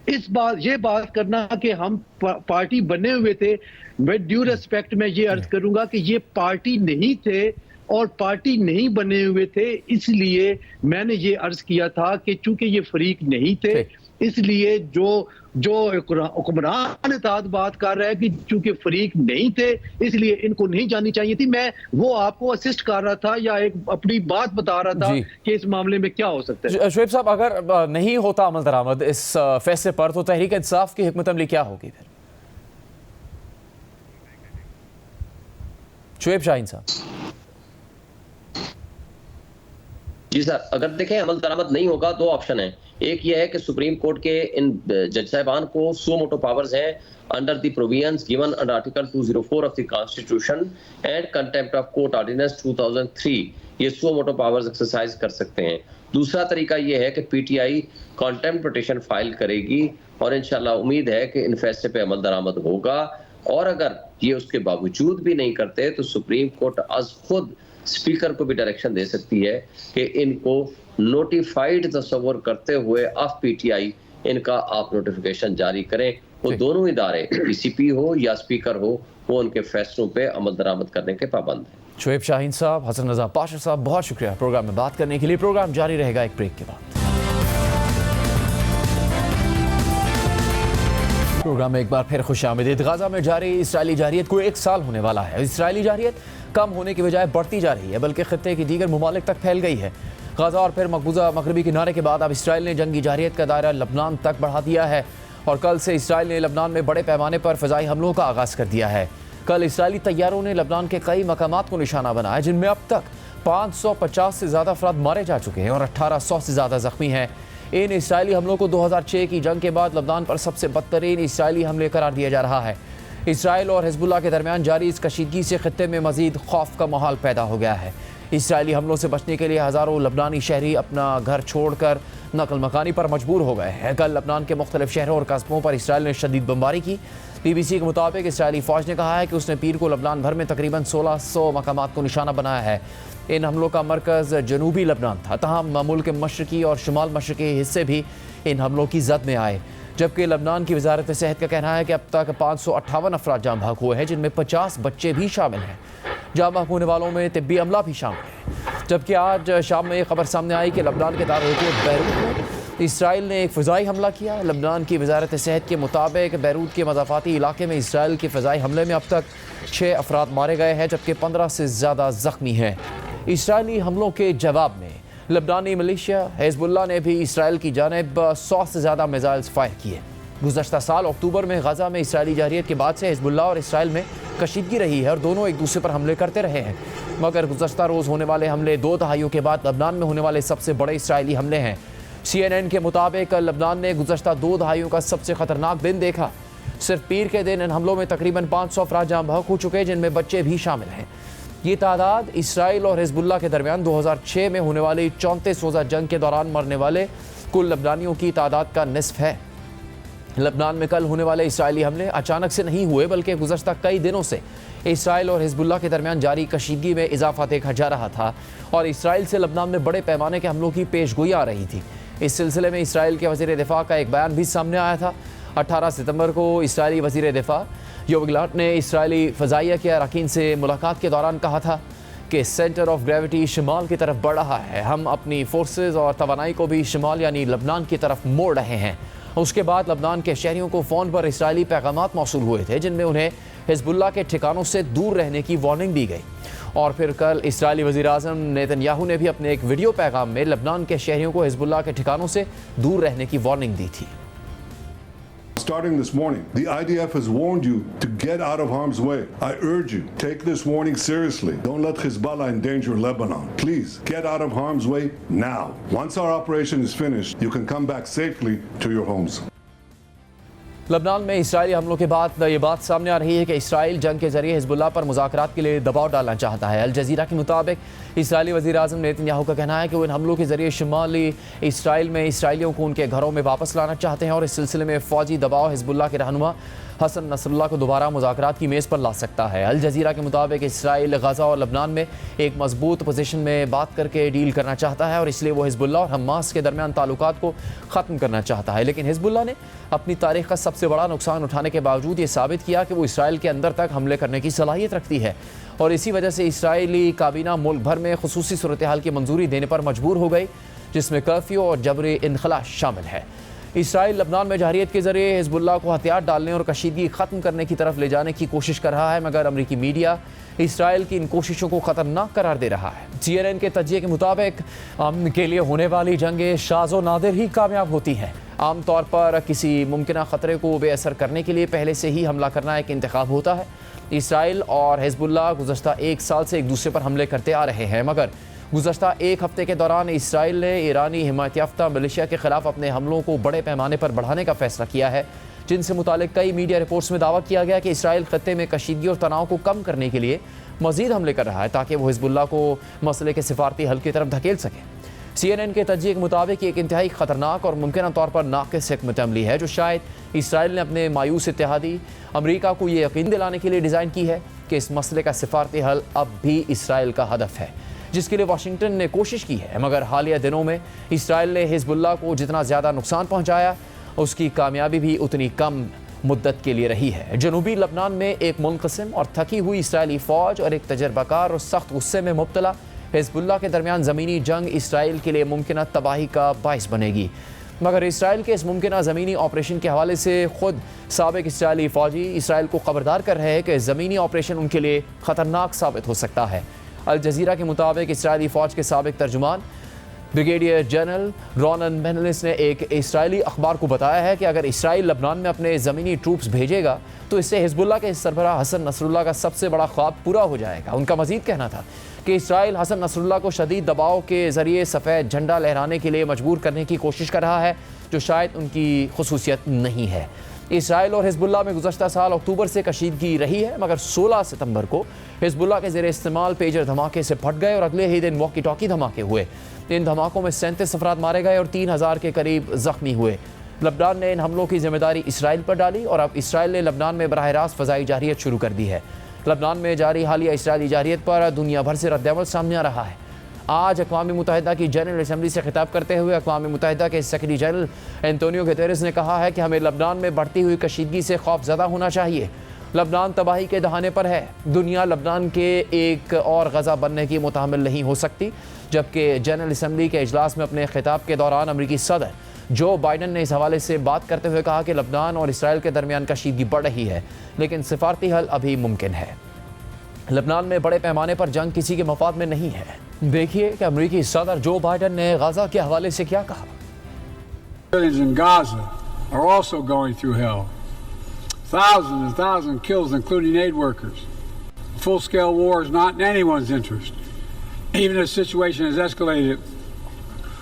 ये बात करना कि हम पार्टी बने हुए थे, विद ड्यू रिस्पेक्ट मैं ये अर्ज करूंगा कि ये पार्टी नहीं थे और पार्टी नहीं बने हुए थे, इसलिए मैंने ये अर्ज किया था कि चूंकि ये फरीक नहीं थे, इसलिए जो हुक्मरान इत्तेहाद बात कर रहा है कि चूंकि फरीक नहीं थे इसलिए इनको नहीं जानी चाहिए थी। मैं वो आपको असिस्ट कर रहा था या एक अपनी बात बता रहा था कि इस मामले में क्या हो सकता है। शुएब साहब, अगर नहीं होता अमल दरामद इस फैसले पर तो तहरीक इंसाफ की हिकमत अमली क्या होगी फिर? शुएब शाहीन साहब। जी सर, अगर देखें अमल दरामद नहीं होगा, दो ऑप्शन है। एक ये है कि सुप्रीम कोर्ट के इन जज साहिबान को सो मोटो पावर्स हैं under the provisions given under article 204 of the constitution and contempt of court ordinance 2003, ये सो मोटो पावर्स एक्सरसाइज कर सकते हैं। दूसरा तरीका ये है कि पीटीआई कंटेम्प्ट पिटीशन फाइल करेगी और इंशाल्लाह उम्मीद है कि इन फैसले पे अमल दरामद होगा। और अगर ये उसके बावजूद भी नहीं करते तो सुप्रीम कोर्ट आज खुद स्पीकर को भी डायरेक्शन दे सकती है कि इनको नोटिफाइड तस्वर करते हुए ऑफ पीटीआई इनका आप नोटिफिकेशन जारी करें। वो दोनों इदारे पीसीपी हो या स्पीकर हो, वो उनके फैसलों पे अमल दरामद करने के पाबंद हैं। शुएब शाहीन साहब, हसन रज़ा पाशा साहब, बहुत शुक्रिया प्रोग्राम में बात करने के लिए। प्रोग्राम जारी रहेगा एक ब्रेक के बाद। प्रोग्राम में एक बार फिर खुशामदीद। गाजा में जारी इसराइली जारियत को 1 साल होने वाला है। इसराइली जारियत कम होने की बजाय बढ़ती जा रही है, बल्कि खित्ते की दीगर ममालिक तक फैल गई है। गाजा और फिर मकबूजा मगरबी किनारे के बाद अब इसराइल ने जंगी जारियत का दायरा लबनान तक बढ़ा दिया है और कल से इसराइल ने लबनान में बड़े पैमाने पर फ़िज़ाई हमलों का आगाज़ कर दिया है। कल इसराइली तैयारों ने लबनान के कई मकामात को निशाना बनाया, जिनमें अब तक 550 से ज़्यादा अफराद मारे जा चुके हैं और 1800 से ज़्यादा ज़ख्मी हैं। इन इसराइली हमलों को 2006 की जंग के बाद लबनान पर सबसे बदतरीन इसराइली हमले करार दिया जा रहा है। इसराइल और हिजबुल्लाह के दरमियान जारी इस कशीदगी से खित्ते में मजीद खौफ का माहौल पैदा हो गया है। इसराइली हमलों से बचने के लिए हज़ारों लबनानी शहरी अपना घर छोड़कर नकल मकानी पर मजबूर हो गए हैं। कल लबनान के मुख्तलिफ शहरों और कस्बों पर इसराइल ने शदीद बमबारी की। BBC के मुताबिक इसराइली फ़ौज ने कहा है कि उसने पीर को लबनान भर में तकरीबन 1600 मकामात को निशाना बनाया है। इन हमलों का मरकज़ जनूबी लबनान था, तहम मुल्क के मशरकी और शुमाल मशरकी हिस्से भी इन हमलों की जद में आए। जबकि लबनान की वजारत सेहत का कहना है कि अब तक 558 अफराद जाँ बहक हुए हैं, जिनमें 50 बच्चे भी शामिल हैं। जाँ बहक होने वालों में तिब्बी अमला भी शामिल है। जबकि आज शाम में एक खबर सामने आई कि लबनान के दारुल बैरूत में इसराइल ने एक फ़िज़ाई हमला किया। लबनान की वजारत सेहत के मुताबिक बैरूत के मज़ाफ़ाती इलाके में इसराइल के फ़िज़ाई हमले में अब तक 6 अफराद मारे गए हैं, जबकि 15 से ज़्यादा ज़ख्मी हैं। इसराइली हमलों के जवाब में लबनानी मिलिशिया हिजबुल्लाह ने भी इसराइल की जानिब 100 से ज़्यादा मिसाइल्स फायर किए। गुज़श्ता साल अक्टूबर में गाज़ा में इसराइली जारियत के बाद से हिजबुल्लाह और इसराइल में कशीदगी रही है और दोनों एक दूसरे पर हमले करते रहे हैं। मगर गुज़श्ता रोज़ होने वाले हमले 2 दहाइयों के बाद लबनान में होने वाले सबसे बड़े इसराइली हमले हैं। CNN के मुताबिक लबनान ने गुज़श्ता 2 दहाइयों का सबसे ख़तरनाक दिन देखा। सिर्फ पीर के दिन इन हमलों में तकरीबन 500 अफराद जाँ बहक हो चुके, जिनमें बच्चे भी शामिल हैं। ये तादाद इसराइल और हिजबुल्लाह के दरमियान 2006 में होने वाली 34 रोज़ा जंग के दौरान मरने वाले कुल लबनानियों की तादाद का निस्फ है। लबनान में कल होने वाले इसराइली हमले अचानक से नहीं हुए, बल्कि गुज़श्ता कई दिनों से इसराइल और हिजबुल्लाह के दरमियान जारी कशीदगी में इजाफा देखा जा रहा था और इसराइल से लबनान में बड़े पैमाने के हमलों की पेशगोई आ रही थी। इस सिलसिले में इसराइल के वज़ीर दिफा का एक बयान भी सामने आया था। 18 सितंबर को इसराइली वज़ीर दिफा योव गैलेंट ने इसराइली फ़ज़ाइया के अरकान से मुलाकात के दौरान कहा था कि सेंटर ऑफ ग्रेविटी शिमाल की तरफ बढ़ रहा है। हम अपनी फोर्सेस और तवानाई को भी शिमाल यानी लबनान की तरफ मोड़ रहे हैं। उसके बाद लबनान के शहरियों को फ़ोन पर इसराइली पैगामात मौसूल हुए थे, जिनमें उन्हें हिजबुल्लाह के ठिकानों से दूर रहने की वार्निंग दी गई। और फिर कल इसराइली वज़ीर आज़म नेतन्याहू ने भी अपने एक वीडियो पैगाम में लबनान के शहरियों को हिजबुल्लाह के ठिकानों से दूर रहने की वार्निंग दी थी। Starting this morning, the IDF has warned you to get out of harm's way. I urge you, take this warning seriously. Don't let Hezbollah endanger Lebanon. Please, get out of harm's way now. Once our operation is finished, you can come back safely to your homes. लबनान में इसराइली हमलों के बाद ये बात सामने आ रही है कि इसराइल जंग के जरिए हिजबुल्लाह पर मुज़ाकरात के लिए दबाव डालना चाहता है। अल जज़ीरा के मुताबिक इसराइली वज़ीर आज़म नेतन्याहू का कहना है कि वो इन हमलों के जरिए शुमाली इसराइल में इसराइलियों को उनके घरों में वापस लाना चाहते हैं और इस सिलसिले में फ़ौजी दबाव हिजबुल्लाह के रहनुमा हसन नसरुल्लाह को दोबारा मुज़ाकरात की मेज़ पर ला सकता है। अल जज़ीरा के मुताबिक इसराइल गज़ा और लबनान में एक मजबूत पोजीशन में बात करके डील करना चाहता है और इसलिए वो हिजबुल्लाह और हमास के दरमियान ताल्लुकात को ख़त्म करना चाहता है। लेकिन हिजबुल्लाह ने अपनी तारीख़ का सबसे बड़ा नुकसान उठाने के बावजूद ये साबित किया कि वो इसराइल के अंदर तक हमले करने की सलाहियत रखती है और इसी वजह से इसराइली काबीना मुल्क भर में खुसूसी सूरत हाल की मंजूरी देने पर मजबूर हो गई, जिसमें कर्फ्यू और जबरी इनखला शामिल है। इसराइल लबनान में जहरीत के जरिए हिजबुल्लाह को हथियार डालने और कशीदगी ख़त्म करने की तरफ ले जाने की कोशिश कर रहा है, मगर अमरीकी मीडिया इसराइल की इन कोशिशों को ख़तरनाक करार दे रहा है। CNN के तजिए के मुताबिक अमन के लिए होने वाली जंगें शाज़ो नादिर ही कामयाब होती हैं। आमतौर पर किसी मुमकिन ख़तरे को बेअसर करने के लिए पहले से ही हमला करना एक इंतखाब होता है। इसराइल और हिजबुल्लाह गुज़श्ता 1 साल से एक दूसरे पर हमले करते आ रहे हैं, मगर गुज़श्ता 1 हफ़्ते के दौरान इसराइल ने ईरानी हिमायत याफ्ता मिलिशिया के ख़िलाफ़ अपने हमलों को बड़े पैमाने पर बढ़ाने का फ़ैसला किया है, जिनसे मुतालिक कई मीडिया रिपोर्ट्स में दावा किया गया कि इसराइल ख़त्ते में कशीदगी और तनाव को कम करने के लिए मज़ीद हमले कर रहा है ताकि वो हिजबुल्लाह को मसले के सिफारती हल की तरफ धकेल सके। CNN के तजिए के मुताबिक एक इंतहाई ख़तरनाक और मुमकिन तौर पर नाक़िस हिकमत अमली है, जो शायद इसराइल ने अपने मायूस इत्तेहादी अमरीका को ये यकीन दिलाने के लिए डिज़ाइन की है कि इस मसले का सिफारती हल अब भी इसराइल का हदफ है, जिसके लिए वाशिंगटन ने कोशिश की है। मगर हालिया दिनों में इसराइल ने हिजबुल्लाह को जितना ज़्यादा नुकसान पहुँचाया, उसकी कामयाबी भी उतनी कम मुद्दत के लिए रही है। जनूबी लबनान में एक मुनक़सिम और थकी हुई इसराइली फ़ौज और एक तजर्बाकार और सख्त गुस्से में मुब्तला हिजबुल्लाह के दरमियान ज़मीनी जंग इसराइल के लिए मुमकिन तबाही का बाइस बनेगी। मगर इसराइल के इस मुमकिन ज़मीनी ऑपरेशन के हवाले से ख़ुद साबिक़ इसराइली फ़ौजी इसराइल को ख़बरदार कर रहे हैं कि ज़मीनी ऑपरेशन उनके लिए ख़तरनाक साबित हो सकता है। अल जज़ीरा के मुताबिक इसराइली फ़ौज के साबिक़ तर्जुमान ब्रिगेडियर जनरल रोनन मेनलिस ने एक इसराइली अखबार को बताया है कि अगर इसराइल लबनान में अपने ज़मीनी ट्रूप्स भेजेगा तो इससे हिजबुल्लाह के सरबराह हसन नसरुल्लाह का सबसे बड़ा ख्वाब पूरा हो जाएगा। उनका मज़ीद कहना था कि इसराइल हसन नसरुल्लाह को शदीद दबाव के ज़रिए सफ़ेद झंडा लहराने के लिए मजबूर करने की कोशिश कर रहा है, जो शायद उनकी खुसूसियत नहीं है। इसराइल और हिजबुल्लाह में गुज़श्ता साल अक्टूबर से कशीदगी रही है, मगर 16 सितंबर को हिजबुल्लाह के ज़ेर इस्तेमाल पेजर धमाके से फट गए और अगले ही दिन वॉकी टॉकी धमाके हुए। इन धमाकों में 37 अफराद मारे गए और 3000 के करीब ज़ख्मी हुए। लबनान ने इन हमलों की जिम्मेदारी इसराइल पर डाली और अब इसराइल ने लबनान में बराह रास्त फ़ज़ाई जारियत शुरू कर दी है। लबनान में जारी हालिया इसराइली जारियत पर दुनिया भर से रद्द-ए-अमल सामने आ रहा है। आज अक़वाम मुत्तहिदा की जनरल असम्बली से खिताब करते हुए अक़वाम मुत्तहिदा के सेक्रेटरी जनरल एंटोनियो गुतेरेस ने कहा है कि हमें लबनान में बढ़ती हुई कशीदगी से खौफज़दा होना चाहिए। लबनान तबाही के दहाने पर है। दुनिया लबनान के एक और गज़ा बनने की मुतहम्मिल नहीं हो सकती। जबकि जनरल असम्बली के इजलास में अपने खिताब के दौरान अमरीकी सदर जो बाइडन ने इस हवाले से बात करते हुए कहा कि लबनान और इसराइल के दरमियान कशीदगी बढ़ रही है, लेकिन सिफारती हल अभी मुमकिन है। लबनान में बड़े पैमाने पर जंग किसी के मफाद में नहीं है। देखिए कि अमरीकी सदर जो बाइडन ने गाजा के हवाले से क्या कहा। Civilians in Gaza are also going through hell. Thousands and thousands of kills, including aid workers. A full-scale war is not in anyone's interest. Even if the situation has escalated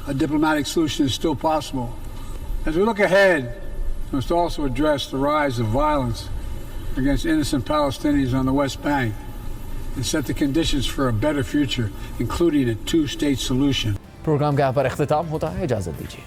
a diplomatic solution is still possible. As we look ahead, we must also address the rise of violence against innocent Palestinians on the West Bank and set the conditions for a better future, including a two-state solution. Programme का यहाँ पर इख्तिताम होता है, इजाज़त दीजिए।